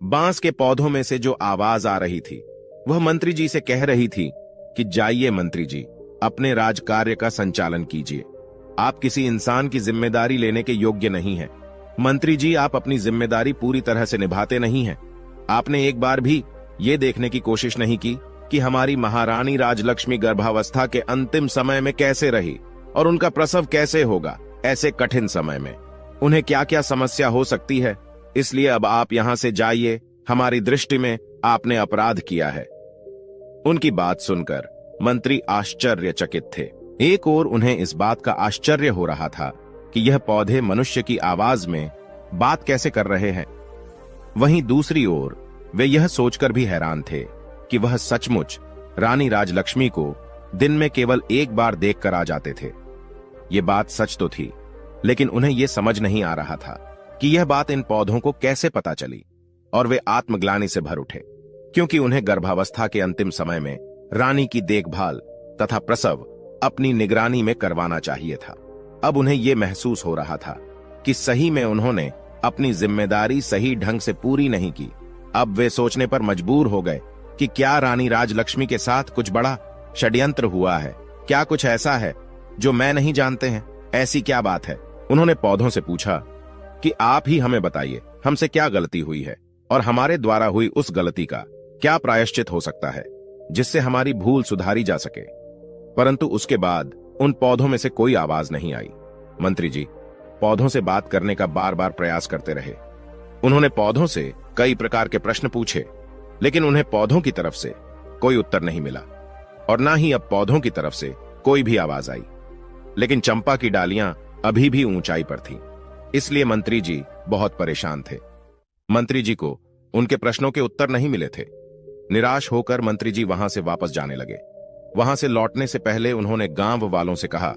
Speaker 1: बांस के पौधों में से जो आवाज आ रही थी वह मंत्री जी से कह रही थी कि जाइए मंत्री जी, अपने राज कार्य का संचालन कीजिए। आप किसी इंसान की जिम्मेदारी लेने के योग्य नहीं हैं। मंत्री जी, आप अपनी जिम्मेदारी पूरी तरह से निभाते नहीं हैं। आपने एक बार भी ये देखने की कोशिश नहीं की कि हमारी महारानी राजलक्ष्मी गर्भावस्था के अंतिम समय में कैसे रही और उनका प्रसव कैसे होगा। ऐसे कठिन समय में उन्हें क्या क्या समस्या हो सकती है। इसलिए अब आप यहां से जाइए, हमारी दृष्टि में आपने अपराध किया है। उनकी बात सुनकर मंत्री आश्चर्यचकित थे। एक ओर उन्हें इस बात का आश्चर्य हो रहा था कि यह पौधे मनुष्य की आवाज में बात कैसे कर रहे हैं। वहीं दूसरी ओर वे यह सोचकर भी हैरान थे कि वह सचमुच रानी राजलक्ष्मी को दिन में केवल एक बार देखकर आ जाते थे। ये बात सच तो थी, लेकिन उन्हें यह समझ नहीं आ रहा था कि यह बात इन पौधों को कैसे पता चली। और वे आत्मग्लानि से भर उठे, क्योंकि उन्हें गर्भावस्था के अंतिम समय में रानी की देखभाल तथा प्रसव अपनी निगरानी में करवाना चाहिए था। अब उन्हें यह महसूस हो रहा था कि सही में उन्होंने अपनी जिम्मेदारी सही ढंग से पूरी नहीं की। अब वे सोचने पर मजबूर हो गए कि क्या रानी राजलक्ष्मी के साथ कुछ बड़ा षड्यंत्र हुआ है? क्या कुछ ऐसा है जो मैं नहीं जानते हैं? ऐसी क्या बात है? उन्होंने पौधों से पूछा कि आप ही हमें बताइए, हमसे क्या गलती हुई है और हमारे द्वारा हुई उस गलती का क्या प्रायश्चित हो सकता है जिससे हमारी भूल सुधारी जा सके। परंतु उसके बाद उन पौधों में से कोई आवाज नहीं आई। मंत्री जी पौधों से बात करने का बार बार प्रयास करते रहे। उन्होंने पौधों से कई प्रकार के प्रश्न पूछे, लेकिन उन्हें पौधों की तरफ से कोई उत्तर नहीं मिला और ना ही अब पौधों की तरफ से कोई भी आवाज आई। लेकिन चंपा की डालियां अभी भी ऊंचाई पर थीं, इसलिए मंत्री जी बहुत परेशान थे। मंत्री जी को उनके प्रश्नों के उत्तर नहीं मिले थे। निराश होकर मंत्री जी वहां से वापस जाने लगे। वहां से लौटने से पहले उन्होंने गांव वालों से कहा,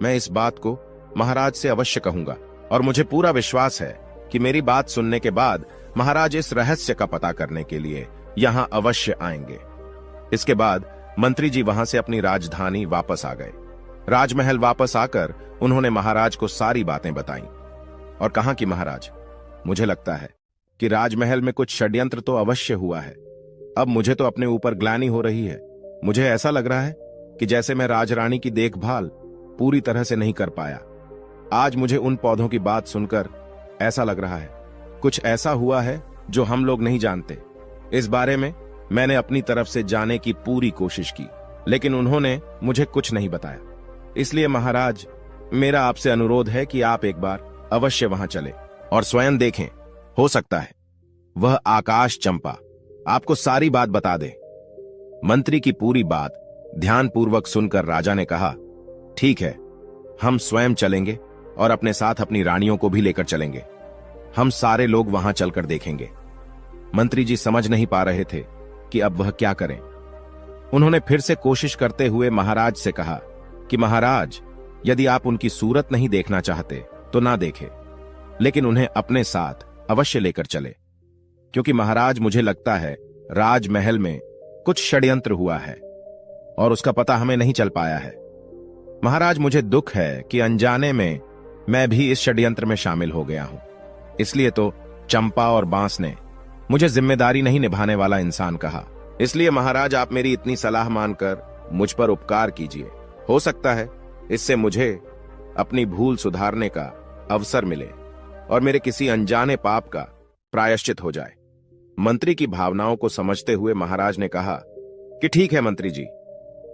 Speaker 1: मैं इस बात को महाराज से अवश्य कहूंगा और मुझे पूरा विश्वास है कि मेरी बात सुनने के बाद महाराज इस रहस्य का पता करने के लिए यहां अवश्य आएंगे। इसके बाद मंत्री जी वहां से अपनी राजधानी वापस आ गए। राजमहल वापस आकर उन्होंने महाराज को सारी बातें बताईं और कहा कि महाराज, मुझे लगता है कि राजमहल में कुछ षड्यंत्र तो अवश्य हुआ है। अब मुझे तो अपने ऊपर ग्लानि हो रही है। मुझे ऐसा लग रहा है कि जैसे मैं राजरानी की देखभाल पूरी तरह से नहीं कर पाया। आज मुझे उन पौधों की बात सुनकर ऐसा लग रहा है कुछ ऐसा हुआ है जो हम लोग नहीं जानते। इस बारे में मैंने अपनी तरफ से जाने की पूरी कोशिश की, लेकिन उन्होंने मुझे कुछ नहीं बताया। इसलिए महाराज, मेरा आपसे अनुरोध है कि आप एक बार अवश्य वहां चले और स्वयं देखें। हो सकता है वह आकाश चंपा आपको सारी बात बता दे। मंत्री की पूरी बात ध्यानपूर्वक सुनकर राजा ने कहा, ठीक है, हम स्वयं चलेंगे और अपने साथ अपनी रानियों को भी लेकर चलेंगे। हम सारे लोग वहां चलकर देखेंगे। मंत्री जी समझ नहीं पा रहे थे कि अब वह क्या करें। उन्होंने फिर से कोशिश करते हुए महाराज से कहा कि महाराज, यदि आप उनकी सूरत नहीं देखना चाहते तो ना देखें, लेकिन उन्हें अपने साथ अवश्य लेकर चले, क्योंकि महाराज मुझे लगता है राजमहल में कुछ षड्यंत्र हुआ है और उसका पता हमें नहीं चल पाया है। महाराज, मुझे दुख है कि अनजाने में मैं भी इस षड्यंत्र में शामिल हो गया हूं। इसलिए तो चंपा और बांस ने मुझे जिम्मेदारी नहीं निभाने वाला इंसान कहा। इसलिए महाराज, आप मेरी इतनी सलाह मानकर मुझ पर उपकार कीजिए। हो सकता है इससे मुझे अपनी भूल सुधारने का अवसर मिले और मेरे किसी अनजाने पाप का प्रायश्चित हो जाए। मंत्री की भावनाओं को समझते हुए महाराज ने कहा कि ठीक है मंत्री जी,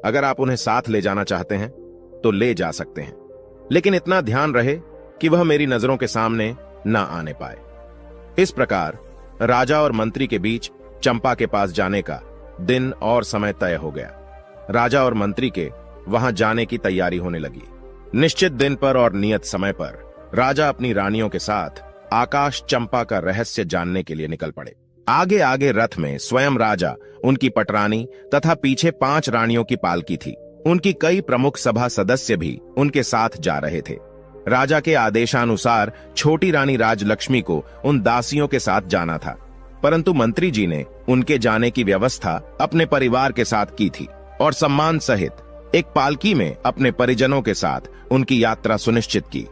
Speaker 1: अगर आप उन्हें साथ ले जाना चाहते हैं तो ले जा सकते हैं, लेकिन इतना ध्यान रहे कि वह मेरी नजरों के सामने ना आने पाए। इस प्रकार राजा और मंत्री के बीच चंपा के पास जाने का दिन और समय तय हो गया। राजा और मंत्री के वहां जाने की तैयारी होने लगी। निश्चित दिन पर और नियत समय पर राजा अपनी रानियों के साथ आकाश चंपा का रहस्य जानने के लिए निकल पड़े। आगे आगे रथ में स्वयं राजा, उनकी पटरानी तथा पीछे 5 रानियों की पालकी थी। उनकी कई प्रमुख सभा सदस्य भी उनके साथ जा रहे थे। राजा के आदेशानुसार छोटी रानी राजलक्ष्मी को उन दासियों के साथ जाना था, परंतु मंत्री जी ने उनके जाने की व्यवस्था अपने परिवार के साथ की थी और सम्मान सहित एक पालकी में अपने परिजनों के साथ उनकी यात्रा सुनिश्चित की।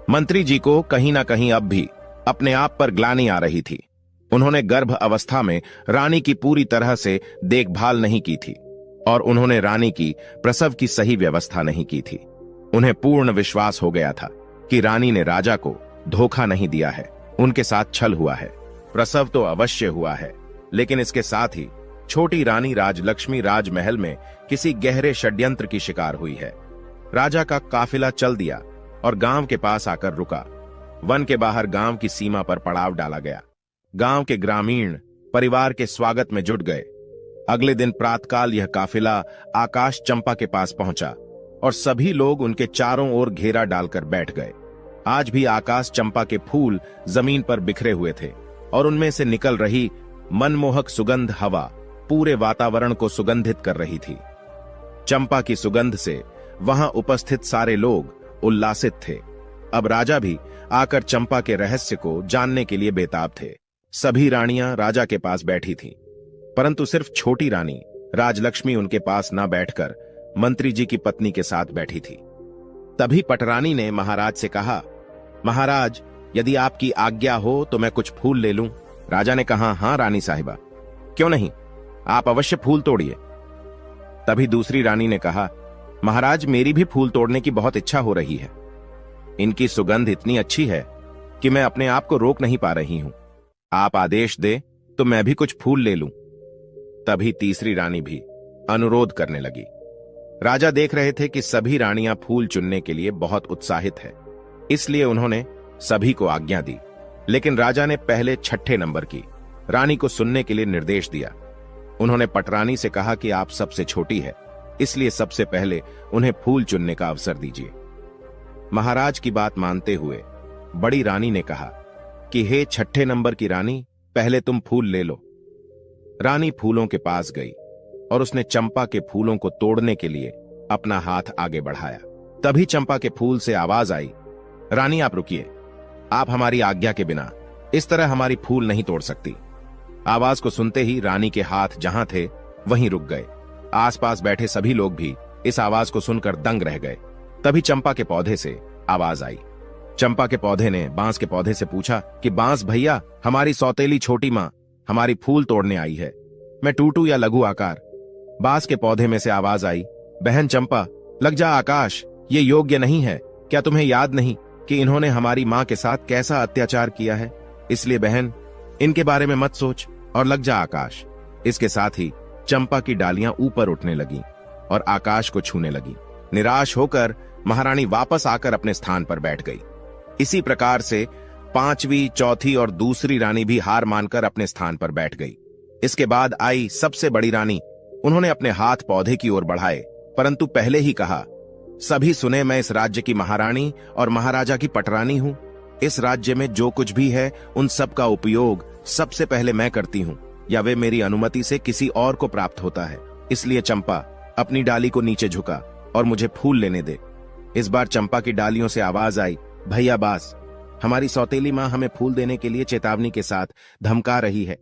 Speaker 1: मंत्री जी को कहीं ना कहीं अब भी अपने आप पर ग्लानि आ रही थी। उन्होंने गर्भ अवस्था में रानी की पूरी तरह से देखभाल नहीं की थी और उन्होंने रानी की प्रसव की सही व्यवस्था नहीं की थी। उन्हें पूर्ण विश्वास हो गया था कि रानी ने राजा को धोखा नहीं दिया है, उनके साथ छल हुआ है। प्रसव तो अवश्य हुआ है, लेकिन इसके साथ ही छोटी रानी राजलक्ष्मी राजमहल में किसी गहरे षड्यंत्र की शिकार हुई है। राजा का काफिला चल दिया और गांव के पास आकर रुका। वन के बाहर गांव की सीमा पर पड़ाव डाला गया। गांव के ग्रामीण परिवार के स्वागत में जुट गए। अगले दिन प्रातःकाल यह काफिला आकाश चंपा के पास पहुंचा और सभी लोग उनके चारों ओर घेरा डालकर बैठ गए। आज भी आकाश चंपा के फूल जमीन पर बिखरे हुए थे और उनमें से निकल रही मनमोहक सुगंध हवा पूरे वातावरण को सुगंधित कर रही थी। चंपा की सुगंध से वहां उपस्थित सारे लोग उल्लासित थे। अब राजा भी आकर चंपा के रहस्य को जानने के लिए बेताब थे। सभी रानियां राजा के पास बैठी थीं, परंतु सिर्फ छोटी रानी राजलक्ष्मी उनके पास न बैठकर मंत्री जी की पत्नी के साथ बैठी थी। तभी पटरानी ने महाराज से कहा, महाराज, यदि आपकी आज्ञा हो तो मैं कुछ फूल ले लूं। राजा ने कहा, हां रानी साहिबा, क्यों नहीं, आप अवश्य फूल तोड़िए। तभी दूसरी रानी ने कहा, महाराज, मेरी भी फूल तोड़ने की बहुत इच्छा हो रही है। इनकी सुगंध इतनी अच्छी है कि मैं अपने आप को रोक नहीं पा रही हूं। आप आदेश दे तो मैं भी कुछ फूल ले लूं। तभी तीसरी रानी भी अनुरोध करने लगी। राजा देख रहे थे कि सभी रानियां फूल चुनने के लिए बहुत उत्साहित है, इसलिए उन्होंने सभी को आज्ञा दी। लेकिन राजा ने पहले 6ठे नंबर की रानी को सुनने के लिए निर्देश दिया। उन्होंने पटरानी से कहा कि आप सबसे छोटी है, इसलिए सबसे पहले उन्हें फूल चुनने का अवसर दीजिए। महाराज की बात मानते हुए बड़ी रानी ने कहा कि हे 6ठे नंबर की रानी, पहले तुम फूल ले लो। रानी फूलों के पास गई और उसने चंपा के फूलों को तोड़ने के लिए अपना हाथ आगे बढ़ाया। तभी चंपा के फूल से आवाज आई, रानी आप रुकिए, आप हमारी आज्ञा के बिना इस तरह हमारी फूल नहीं तोड़ सकती। आवाज को सुनते ही रानी के हाथ जहां थे वहीं रुक गए। आसपास बैठे सभी लोग भी इस आवाज को सुनकर दंग रह गए। तभी चंपा के पौधे से आवाज आई। चंपा के पौधे ने बांस के पौधे से पूछा कि बांस भैया, हमारी सौतेली छोटी मां हमारी फूल तोड़ने आई है, मैं टूटू या लघु आकार। बांस के पौधे में से आवाज आई, बहन चंपा, लग जा आकाश, ये योग्य नहीं है। क्या तुम्हें याद नहीं कि इन्होंने हमारी मां के साथ कैसा अत्याचार किया है? इसलिए बहन, इनके बारे में मत सोच और लग जा आकाश। इसके साथ ही चंपा की डालियां ऊपर उठने लगीं और आकाश को छूने लगीं। निराश होकर महारानी वापस आकर अपने स्थान पर बैठ गई। इसी प्रकार से 5वीं, 4थी और दूसरी रानी भी हार मानकर अपने स्थान पर बैठ गई। इसके बाद आई सबसे बड़ी रानी। उन्होंने अपने हाथ पौधे की ओर बढ़ाए, परंतु पहले ही कहा, सभी सुने, मैं इस राज्य की महारानी और महाराजा की पटरानी हूं। इस राज्य में जो कुछ भी है उन सब का उपयोग सबसे पहले मैं करती हूं, या वे मेरी अनुमति से किसी और को प्राप्त होता है। इसलिए चंपा, अपनी डाली को नीचे झुका और मुझे फूल लेने दे। इस बार चंपा की डालियों से आवाज आई, भैया बास, हमारी सौतेली माँ हमें फूल देने के लिए चेतावनी के साथ धमका रही है,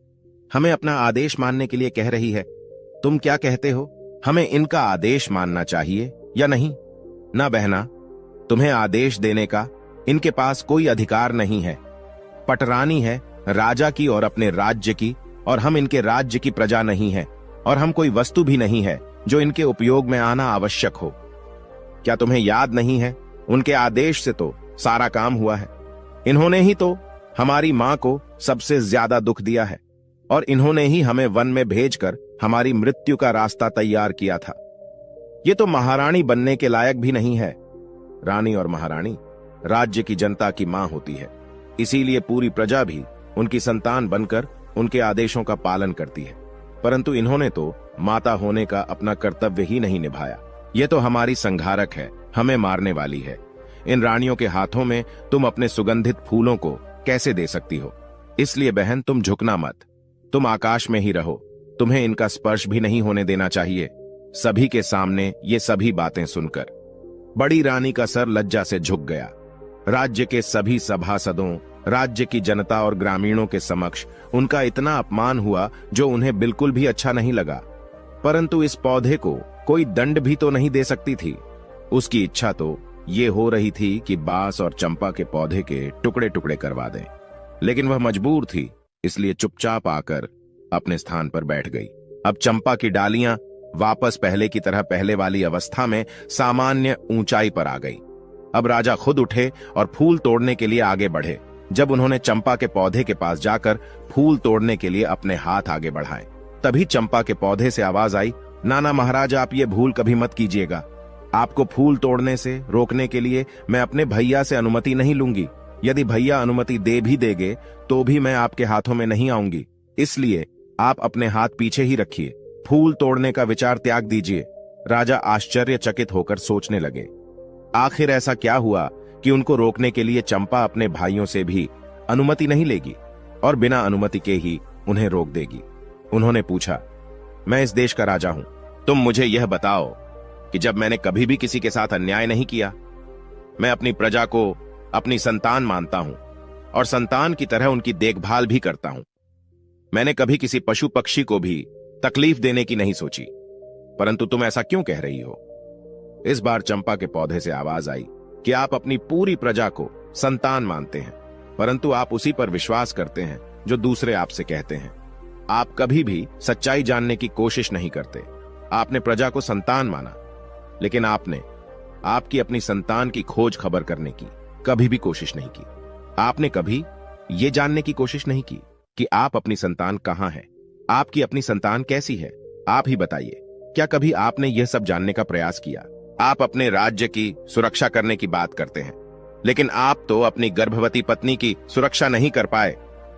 Speaker 1: हमें अपना आदेश मानने के लिए कह रही है। तुम क्या कहते हो, हमें इनका आदेश मानना चाहिए या नहीं? ना बहना, तुम्हें आदेश देने का इनके पास कोई अधिकार नहीं है। पटरानी है राजा की और अपने राज्य की, और हम इनके राज्य की प्रजा नहीं है, और हम कोई वस्तु भी नहीं है जो इनके उपयोग में आना आवश्यक हो। क्या तुम्हें याद नहीं है, उनके आदेश से तो सारा काम हुआ है। इन्होंने ही तो हमारी मां को सबसे ज्यादा दुख दिया है, और इन्होंने ही हमें वन में भेजकर हमारी मृत्यु का रास्ता तैयार किया था। ये तो महारानी बनने के लायक भी नहीं है। रानी और महारानी राज्य की जनता की मां होती है, इसीलिए पूरी प्रजा भी उनकी संतान बनकर उनके आदेशों का पालन करती है। परंतु इन्होंने तो माता होने का अपना कर्तव्य ही नहीं निभाया। ये तो हमारी संघारक है, हमें मारने वाली है। इन रानियों के हाथों में तुम अपने सुगंधित फूलों को कैसे दे सकती हो? इसलिए बहन, तुम झुकना मत, तुम आकाश में ही रहो, तुम्हें इनका स्पर्श भी नहीं होने देना चाहिए। सभी के सामने ये सभी बातें सुनकर बड़ी रानी का सर लज्जा से झुक गया। राज्य के सभी सभासदों, राज्य की जनता और ग्रामीणों के समक्ष उनका इतना अपमान हुआ जो उन्हें बिल्कुल भी अच्छा नहीं लगा। परंतु इस पौधे को कोई दंड भी तो नहीं दे सकती थी। उसकी इच्छा तो ये हो रही थी कि बांस और चंपा के पौधे के टुकड़े टुकड़े करवा दें, लेकिन वह मजबूर थी, इसलिए चुपचाप आकर अपने स्थान पर बैठ गई। अब चंपा की डालियां वापस पहले की तरह पहले वाली अवस्था में सामान्य ऊंचाई पर आ गई। अब राजा खुद उठे और फूल तोड़ने के लिए आगे बढ़े। जब उन्होंने चंपा के पौधे के पास जाकर फूल तोड़ने के लिए अपने हाथ आगे बढ़ाए, तभी चंपा के पौधे से आवाज आई, नाना महाराज, आप ये भूल कभी मत कीजिएगा। आपको फूल तोड़ने से रोकने के लिए मैं अपने भैया से अनुमति नहीं लूंगी। यदि भैया अनुमति दे भी देंगे तो भी मैं आपके हाथों में नहीं आऊंगी। इसलिए आप अपने हाथ पीछे ही रखिए, फूल तोड़ने का विचार त्याग दीजिए। राजा आश्चर्यचकित होकर सोचने लगे, आखिर ऐसा क्या हुआ कि उनको रोकने के लिए चंपा अपने भाइयों से भी अनुमति नहीं लेगी और बिना अनुमति के ही उन्हें रोक देगी। उन्होंने पूछा, मैं इस देश का राजा हूं, तुम मुझे यह बताओ कि जब मैंने कभी भी किसी के साथ अन्याय नहीं किया। मैं अपनी प्रजा को अपनी संतान मानता हूं और संतान की तरह उनकी देखभाल भी करता हूं। मैंने कभी किसी पशु पक्षी को भी तकलीफ देने की नहीं सोची, परंतु तुम ऐसा क्यों कह रही हो? इस बार चंपा के पौधे से आवाज आई कि आप अपनी पूरी प्रजा को संतान मानते हैं, परंतु आप उसी पर विश्वास करते हैं जो दूसरे आपसे कहते हैं। आप कभी भी सच्चाई जानने की कोशिश नहीं करते। आपने प्रजा को संतान माना, लेकिन आपने आपकी अपनी संतान की खोज खबर करने की कभी भी कोशिश नहीं की। आपने कभी ये जानने की कोशिश नहीं की कि आप अपनी संतान कहां है, आपकी अपनी संतान कैसी है। आप ही बताइए, क्या कभी आपने यह सब जानने का प्रयास किया? आप अपने राज्य की सुरक्षा करने की बात करते हैं, लेकिन आप तो अपनी गर्भवती पत्नी की सुरक्षा नहीं कर पाए।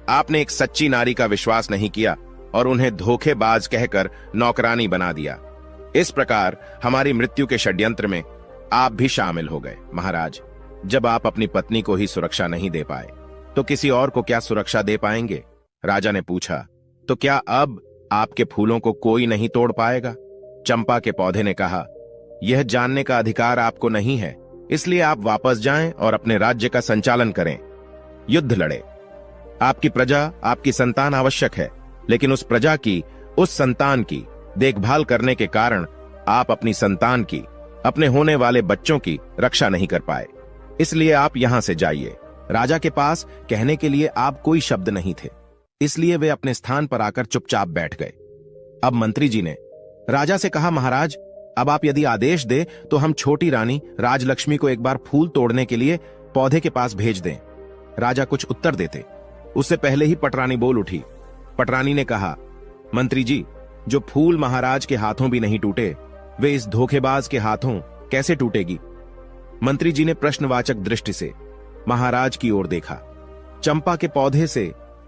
Speaker 1: आपने एक सच्ची नारी का विश्वास नहीं किया और उन्हें धोखेबाज कहकर नौकरानी बना दिया। इस प्रकार हमारी मृत्यु के षड्यंत्र में आप भी शामिल हो गए। महाराज, जब आप अपनी पत्नी को ही सुरक्षा नहीं दे पाए तो किसी और को क्या सुरक्षा दे पाएंगे? राजा ने पूछा, तो क्या अब आपके फूलों को कोई नहीं तोड़ पाएगा? चंपा के पौधे ने कहा, यह जानने का अधिकार आपको नहीं है, इसलिए आप वापस जाएं और अपने राज्य का संचालन करें, युद्ध लड़े। आपकी प्रजा, आपकी संतान आवश्यक है, लेकिन उस प्रजा की, उस संतान की देखभाल करने के कारण आप अपनी संतान की, अपने होने वाले बच्चों की रक्षा नहीं कर पाए। इसलिए आप यहां से जाइए। राजा के पास कहने के लिए आप कोई शब्द नहीं थे, इसलिए वे अपने स्थान पर आकर चुपचाप बैठ गए। अब मंत्री जी ने राजा से कहा, महाराज, अब आप यदि आदेश दे तो हम छोटी रानी राजलक्ष्मी को एक बार फूल तोड़ने के लिए पौधे के पास भेज दें। राजा कुछ उत्तर देते उससे पहले ही पटरानी बोल उठी। पटरानी ने कहा, मंत्री जी, जो फूल महाराज के हाथों भी नहीं टूटे, वे इस धोखेबाज के हाथों कैसे टूटेगी? मंत्री जी ने प्रश्नवाचक दृष्टि से महाराज की ओर देखा। चंपा के पौधे से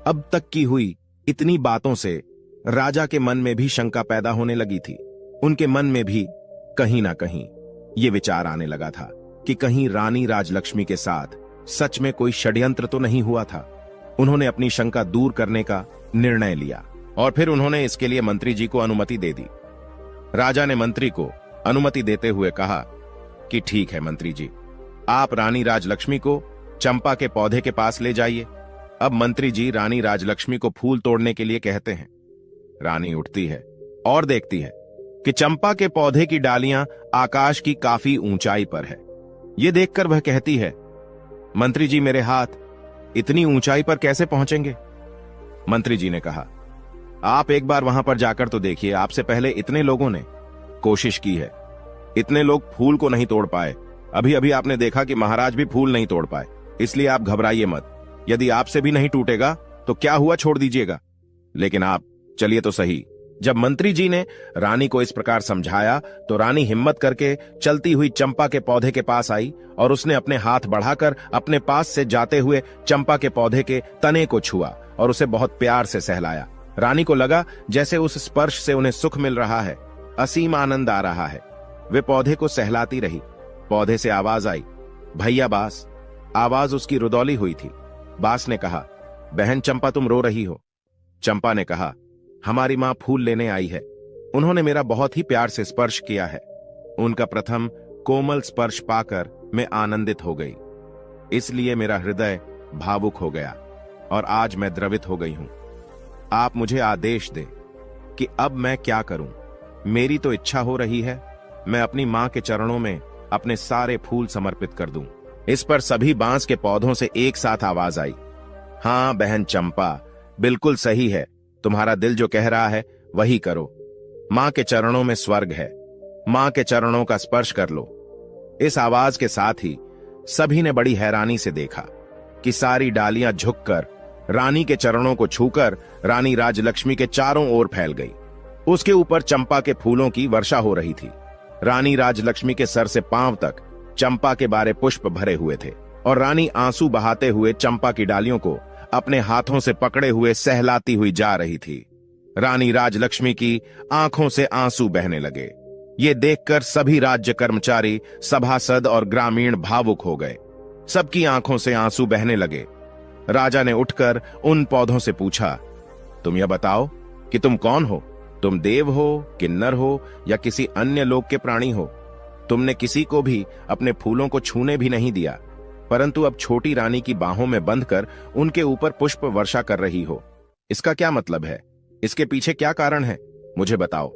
Speaker 1: अब तक की हुई इतनी बातों से राजा के मन में भी शंका पैदा होने लगी थी। उनके मन में भी कहीं ना कहीं ये विचार आने लगा था कि कहीं रानी राजलक्ष्मी के साथ सच में कोई षड्यंत्र तो नहीं हुआ था। उन्होंने अपनी शंका दूर करने का निर्णय लिया और फिर उन्होंने इसके लिए मंत्री जी को अनुमति दे दी। राजा ने मंत्री को अनुमति देते हुए कहा कि ठीक है मंत्री जी, आप रानी राजलक्ष्मी को चंपा के पौधे के पास ले जाइए। अब मंत्री जी रानी राजलक्ष्मी को फूल तोड़ने के लिए कहते हैं। रानी उठती है और देखती है कि चंपा के पौधे की डालियां आकाश की काफी ऊंचाई पर है। यह देखकर वह कहती है, मंत्री जी मेरे हाथ इतनी ऊंचाई पर कैसे पहुंचेंगे? मंत्री जी ने कहा, आप एक बार वहां पर जाकर तो देखिए, आपसे पहले इतने लोगों ने कोशिश की है, इतने लोग फूल को नहीं तोड़ पाए। अभी अभी आपने देखा कि महाराज भी फूल नहीं तोड़ पाए, इसलिए आप घबराइए मत। यदि आपसे भी नहीं टूटेगा तो क्या हुआ, छोड़ दीजिएगा, लेकिन आप चलिए तो सही। जब मंत्री जी ने रानी को इस प्रकार समझाया तो रानी हिम्मत करके चलती हुई चंपा के पौधे के पास आई और उसने अपने हाथ बढ़ाकर अपने पास से जाते हुए चंपा के पौधे के तने को छुआ और उसे बहुत प्यार से सहलाया। रानी को लगा जैसे उस स्पर्श से उन्हें सुख मिल रहा है, असीम आनंद आ रहा है। वे पौधे को सहलाती रही। पौधे से आवाज आई, भैया बास। आवाज उसकी रुदौली हुई थी। बास ने कहा, बहन चंपा तुम रो रही हो। चंपा ने कहा, हमारी मां फूल लेने आई है, उन्होंने मेरा बहुत ही प्यार से स्पर्श किया है। उनका प्रथम कोमल स्पर्श पाकर मैं आनंदित हो गई, इसलिए मेरा हृदय भावुक हो गया और आज मैं द्रवित हो गई हूं। आप मुझे आदेश दें कि अब मैं क्या करूं। मेरी तो इच्छा हो रही है मैं अपनी मां के चरणों में अपने सारे फूल समर्पित कर दूं। इस पर सभी बांस के पौधों से एक साथ आवाज आई, हां बहन चंपा, बिल्कुल सही है, तुम्हारा दिल जो कह रहा है वही करो। मां के चरणों में स्वर्ग है, मां के चरणों का स्पर्श कर लो। इस आवाज के साथ ही सभी ने बड़ी हैरानी से देखा कि सारी डालियां झुककर रानी के चरणों को छूकर रानी राजलक्ष्मी के चारों ओर फैल गई। उसके ऊपर चंपा के फूलों की वर्षा हो रही थी। रानी राजलक्ष्मी के सर से पांव तक चंपा के बारे पुष्प भरे हुए थे और रानी आंसू बहाते हुए चंपा की डालियों को अपने हाथों से पकड़े हुए सहलाती हुई जा रही थी। रानी राजलक्ष्मी की आंखों से आंसू बहने लगे। ये देखकर सभी राज्य कर्मचारी, सभासद और ग्रामीण भावुक हो गए। सबकी आंखों से आंसू बहने लगे। राजा ने उठकर उन पौधों से पूछा, तुम यह बताओ कि तुम कौन हो? तुम देव हो, किन्नर हो या किसी अन्य लोक के प्राणी हो? तुमने किसी को भी अपने फूलों को छूने भी नहीं दिया, परंतु अब छोटी रानी की बाहों में बंधकर उनके ऊपर पुष्प वर्षा कर रही हो। इसका क्या मतलब है? इसके पीछे क्या कारण है? मुझे बताओ,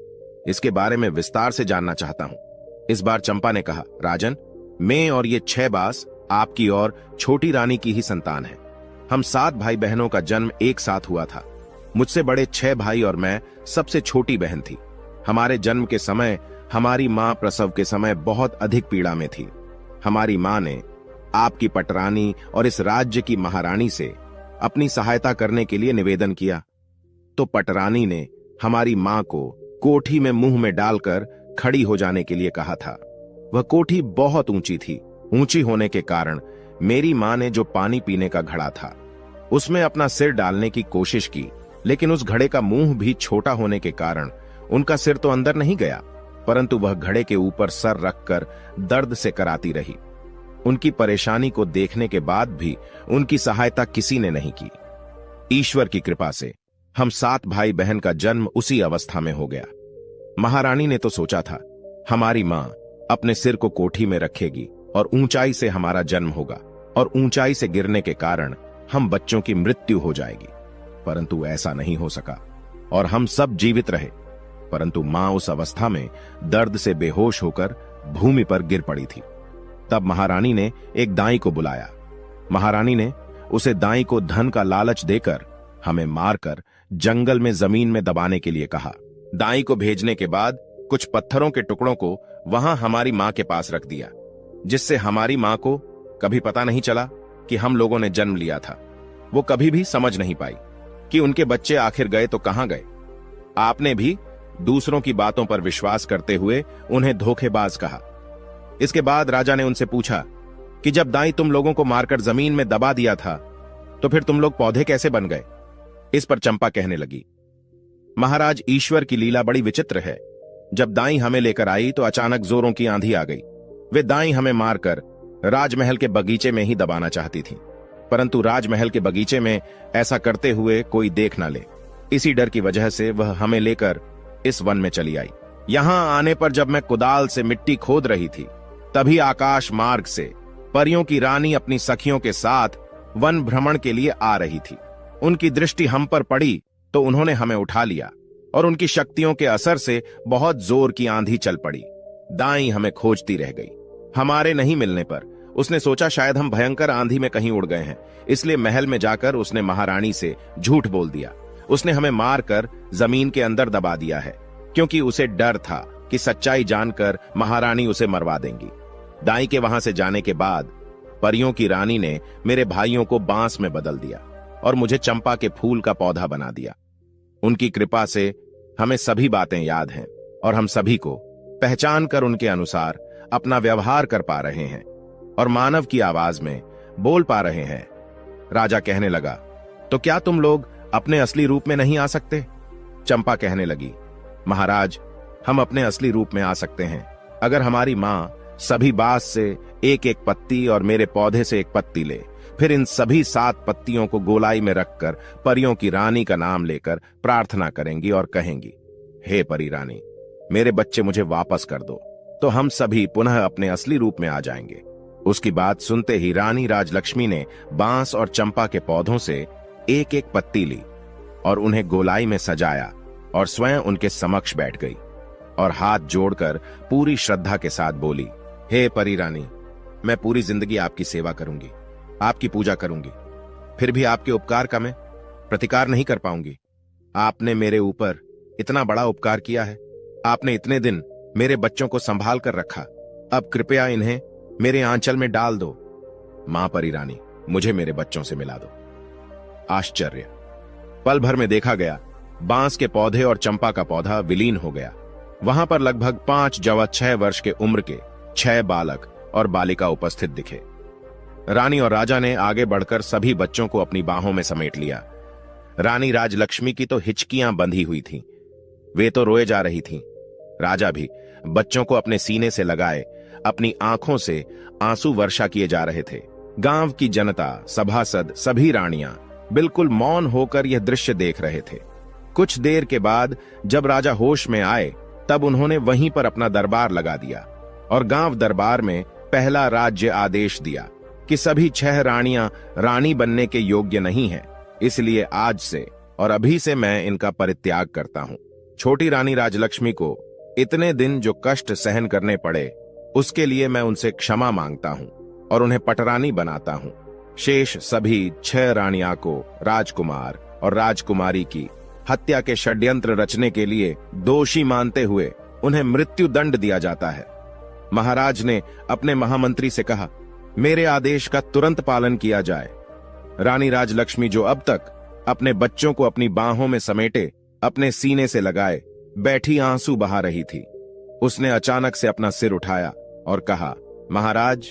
Speaker 1: इसके बारे में विस्तार से जानना चाहता हूं। इस बार चंपा ने कहा, राजन, मैं और ये 6 बास आपकी और छोटी रानी की ही संतान है। हम 7 भाई बहनों का जन्म एक साथ हुआ था। मुझसे बड़े 6 भाई और मैं सबसे छोटी बहन थी। हमारे जन्म के समय हमारी मां प्रसव के समय बहुत अधिक पीड़ा में थी। हमारी मां ने आपकी पटरानी और इस राज्य की महारानी से अपनी सहायता करने के लिए निवेदन किया, तो पटरानी ने हमारी मां को कोठी में मुंह में डालकर खड़ी हो जाने के लिए कहा था। वह कोठी बहुत ऊंची थी। ऊंची होने के कारण मेरी मां ने जो पानी पीने का घड़ा था उसमें अपना सिर डालने की कोशिश की, लेकिन उस घड़े का मुंह भी छोटा होने के कारण उनका सिर तो अंदर नहीं गया, परंतु वह घड़े के ऊपर सर रखकर दर्द से कराती रही। उनकी परेशानी को देखने के बाद भी उनकी सहायता किसी ने नहीं की। ईश्वर की कृपा से हम 7 भाई बहन का जन्म उसी अवस्था में हो गया। महारानी ने तो सोचा था हमारी मां अपने सिर को कोठी में रखेगी और ऊंचाई से हमारा जन्म होगा और ऊंचाई से गिरने के कारण हम बच्चों की मृत्यु हो जाएगी, परंतु ऐसा नहीं हो सका और हम सब जीवित रहे। परंतु मां उस अवस्था में दर्द से बेहोश होकर भूमि पर गिर पड़ी थी। तब महारानी ने एक दाई को बुलाया। महारानी ने उसे दाई को धन का लालच देकर हमें मारकर जंगल में जमीन में दबाने के लिए कहा। दाई को भेजने के बाद कुछ पत्थरों के टुकड़ों को वहां हमारी मां के पास रख दिया, जिससे हमारी मां को कभी पता नहीं चला कि हम लोगों ने जन्म लिया था। वो कभी भी समझ नहीं पाई कि उनके बच्चे आखिर गए तो कहां गए। आपने भी दूसरों की बातों पर विश्वास करते हुए उन्हें धोखेबाज कहा। इसके बाद राजा ने उनसे पूछा कि जब दाई तुम लोगों को मारकर जमीन में दबा दिया था तो फिर तुम लोग पौधे कैसे बन गए? इस पर चंपा कहने लगी, महाराज, ईश्वर की लीला बड़ी विचित्र है। जब दाई हमें लेकर आई तो अचानक जोरों की आंधी आ गई। वे दाई हमें मारकर राजमहल के बगीचे में ही दबाना चाहती थी, परंतु राजमहल के बगीचे में ऐसा करते हुए कोई देख ना ले, इसी डर की वजह से वह हमें लेकर इस वन में चली आई। यहां आने पर जब मैं कुदाल से मिट्टी खोद रही थी तभी आकाश मार्ग से परियों की रानी अपनी सखियों के साथ वन भ्रमण के लिए आ रही थी। उनकी दृष्टि हम पर पड़ी तो उन्होंने हमें उठा लिया और उनकी शक्तियों के असर से बहुत जोर की आंधी चल पड़ी। दाई हमें खोजती रह गई। हमारे नहीं मिलने पर उसने सोचा शायद हम भयंकर आंधी में कहीं उड़ गए हैं, इसलिए महल में जाकर उसने महारानी से झूठ बोल दिया। उसने हमें मारकर जमीन के अंदर दबा दिया है, क्योंकि उसे डर था कि सच्चाई जानकर महारानी उसे मरवा देंगी। दाई के वहां से जाने के बाद परियों की रानी ने मेरे भाइयों को बांस में बदल दिया और मुझे चंपा के फूल का पौधा बना दिया। उनकी कृपा से हमें सभी बातें याद हैं और हम सभी को पहचान कर उनके अनुसार अपना व्यवहार कर पा रहे हैं और मानव की आवाज में बोल पा रहे हैं। राजा कहने लगा, तो क्या तुम लोग अपने असली रूप में नहीं आ सकते? चंपा कहने लगी, महाराज, हम अपने असली रूप में आ सकते हैं अगर हमारी मां सभी बांस से एक एक पत्ती और मेरे पौधे से एक पत्ती ले। फिर इन सभी 7 पत्तियों को गोलाई में रखकर परियों की रानी का नाम लेकर प्रार्थना करेंगी और कहेंगी, हे परी रानी, मेरे बच्चे मुझे वापस कर दो, तो हम सभी पुनः अपने असली रूप में आ जाएंगे। उसकी बात सुनते ही रानी राजलक्ष्मी ने बांस और चंपा के पौधों से एक एक पत्ती ली और उन्हें गोलाई में सजाया और स्वयं उनके समक्ष बैठ गई और हाथ जोड़कर पूरी श्रद्धा के साथ बोली, हे परी रानी, मैं पूरी जिंदगी आपकी सेवा करूंगी, आपकी पूजा करूंगी, फिर भी आपके उपकार का मैं प्रतिकार नहीं कर पाऊंगी। आपने मेरे ऊपर इतना बड़ा उपकार किया है, आपने इतने दिन मेरे बच्चों को संभाल कर रखा, अब कृपया इन्हें मेरे आंचल में डाल दो। मां परी रानी, मुझे मेरे बच्चों से मिला दो। आश्चर्य! पल भर में देखा गया बांस के पौधे और चंपा का पौधा विलीन हो गया। वहां पर लगभग 5 जवा 6 वर्ष के उम्र के 6 बालक और बालिका उपस्थित दिखे। रानी और राजा ने आगे बढ़कर सभी बच्चों को अपनी बाहों में समेट लिया। रानी राजलक्ष्मी की तो हिचकियां बंधी हुई थीं, वे तो रोए जा रही थीं। राजा भी बच्चों को अपने सीने से लगाए अपनी आंखों से आंसू वर्षा किए जा रहे थे। गांव की जनता, सभासद, सभी रानियां बिल्कुल मौन होकर यह दृश्य देख रहे थे। कुछ देर के बाद जब राजा होश में आए तब उन्होंने वहीं पर अपना दरबार लगा दिया और गांव दरबार में पहला राज्य आदेश दिया कि सभी 6 रानियां रानी बनने के योग्य नहीं हैं, इसलिए आज से और अभी से मैं इनका परित्याग करता हूं। छोटी रानी राजलक्ष्मी को इतने दिन जो कष्ट सहन करने पड़े, उसके लिए मैं उनसे क्षमा मांगता हूं और उन्हें पटरानी बनाता हूं। शेष सभी 6 रानियां को राजकुमार और राजकुमारी की हत्या के षड्यंत्र रचने के लिए दोषी मानते हुए उन्हें मृत्यु दंड दिया जाता है। महाराज ने अपने महामंत्री से कहा, मेरे आदेश का तुरंत पालन किया जाए। रानी राजलक्ष्मी, जो अब तक अपने बच्चों को अपनी बाहों में समेटे अपने सीने से लगाए बैठी आंसू बहा रही थी, उसने अचानक से अपना सिर उठाया और कहा, महाराज,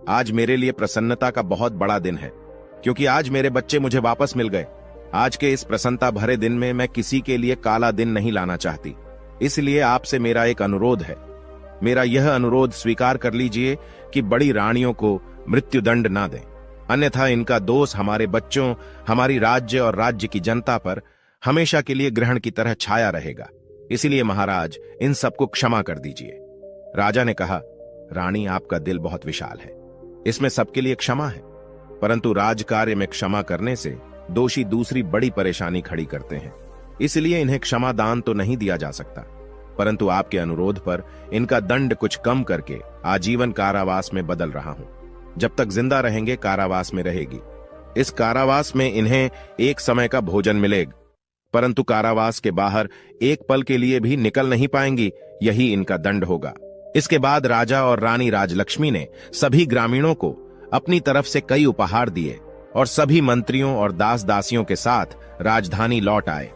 Speaker 1: आज मेरे लिए प्रसन्नता का बहुत बड़ा दिन है, क्योंकि आज मेरे बच्चे मुझे वापस मिल गए। आज के इस प्रसन्नता भरे दिन में मैं किसी के लिए काला दिन नहीं लाना चाहती, इसलिए आपसे मेरा एक अनुरोध है। मेरा यह अनुरोध स्वीकार कर लीजिए कि बड़ी रानियों को मृत्युदंड ना दें, अन्यथा इनका दोष हमारे बच्चों, हमारी राज्य और राज्य की जनता पर हमेशा के लिए ग्रहण की तरह छाया रहेगा। इसलिए महाराज, इन सबको क्षमा कर दीजिए। राजा ने कहा, रानी, आपका दिल बहुत विशाल है, इसमें सबके लिए क्षमा है, परंतु राजकार्य में क्षमा करने से दोषी दूसरी बड़ी परेशानी खड़ी करते हैं, इसलिए इन्हें क्षमा दान तो नहीं दिया जा सकता, परंतु आपके अनुरोध पर इनका दंड कुछ कम करके आजीवन कारावास में बदल रहा हूं। जब तक जिंदा रहेंगे कारावास में रहेगी। इस कारावास में इन्हें एक समय का भोजन मिलेगा, परंतु कारावास के बाहर एक पल के लिए भी निकल नहीं पाएंगी, यही इनका दंड होगा। इसके बाद राजा और रानी राजलक्ष्मी ने सभी ग्रामीणों को अपनी तरफ से कई उपहार दिए और सभी मंत्रियों और दास दासियों के साथ राजधानी लौट आए।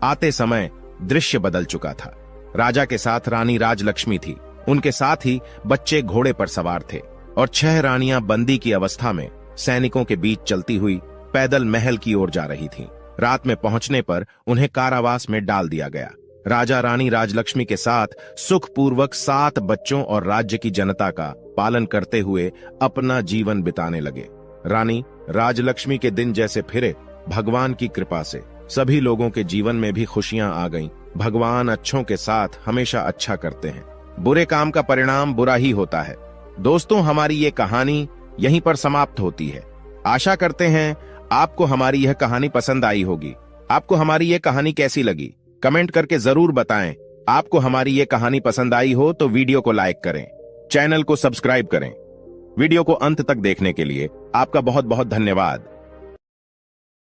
Speaker 1: आते समय दृश्य बदल चुका था। राजा के साथ रानी राजलक्ष्मी थी, उनके साथ ही बच्चे घोड़े पर सवार थे और 6 रानियां बंदी की अवस्था में सैनिकों के बीच चलती हुई पैदल महल की ओर जा रही थीं। रात में पहुंचने पर उन्हें कारावास में डाल दिया गया। राजा रानी राजलक्ष्मी के साथ सुखपूर्वक 7 बच्चों और राज्य की जनता का पालन करते हुए अपना जीवन बिताने लगे। रानी राजलक्ष्मी के दिन जैसे फिरे, भगवान की कृपा से सभी लोगों के जीवन में भी खुशियां आ गईं। भगवान अच्छों के साथ हमेशा अच्छा करते हैं। बुरे काम का परिणाम बुरा ही होता है। दोस्तों, हमारी ये कहानी यहीं पर समाप्त होती है। आशा करते हैं आपको हमारी यह कहानी पसंद आई होगी। आपको हमारी यह कहानी कैसी लगी, कमेंट करके जरूर बताएं। आपको हमारी ये कहानी पसंद आई हो तो वीडियो को लाइक करें, चैनल को सब्सक्राइब करें। वीडियो को अंत तक देखने के लिए आपका बहुत बहुत धन्यवाद।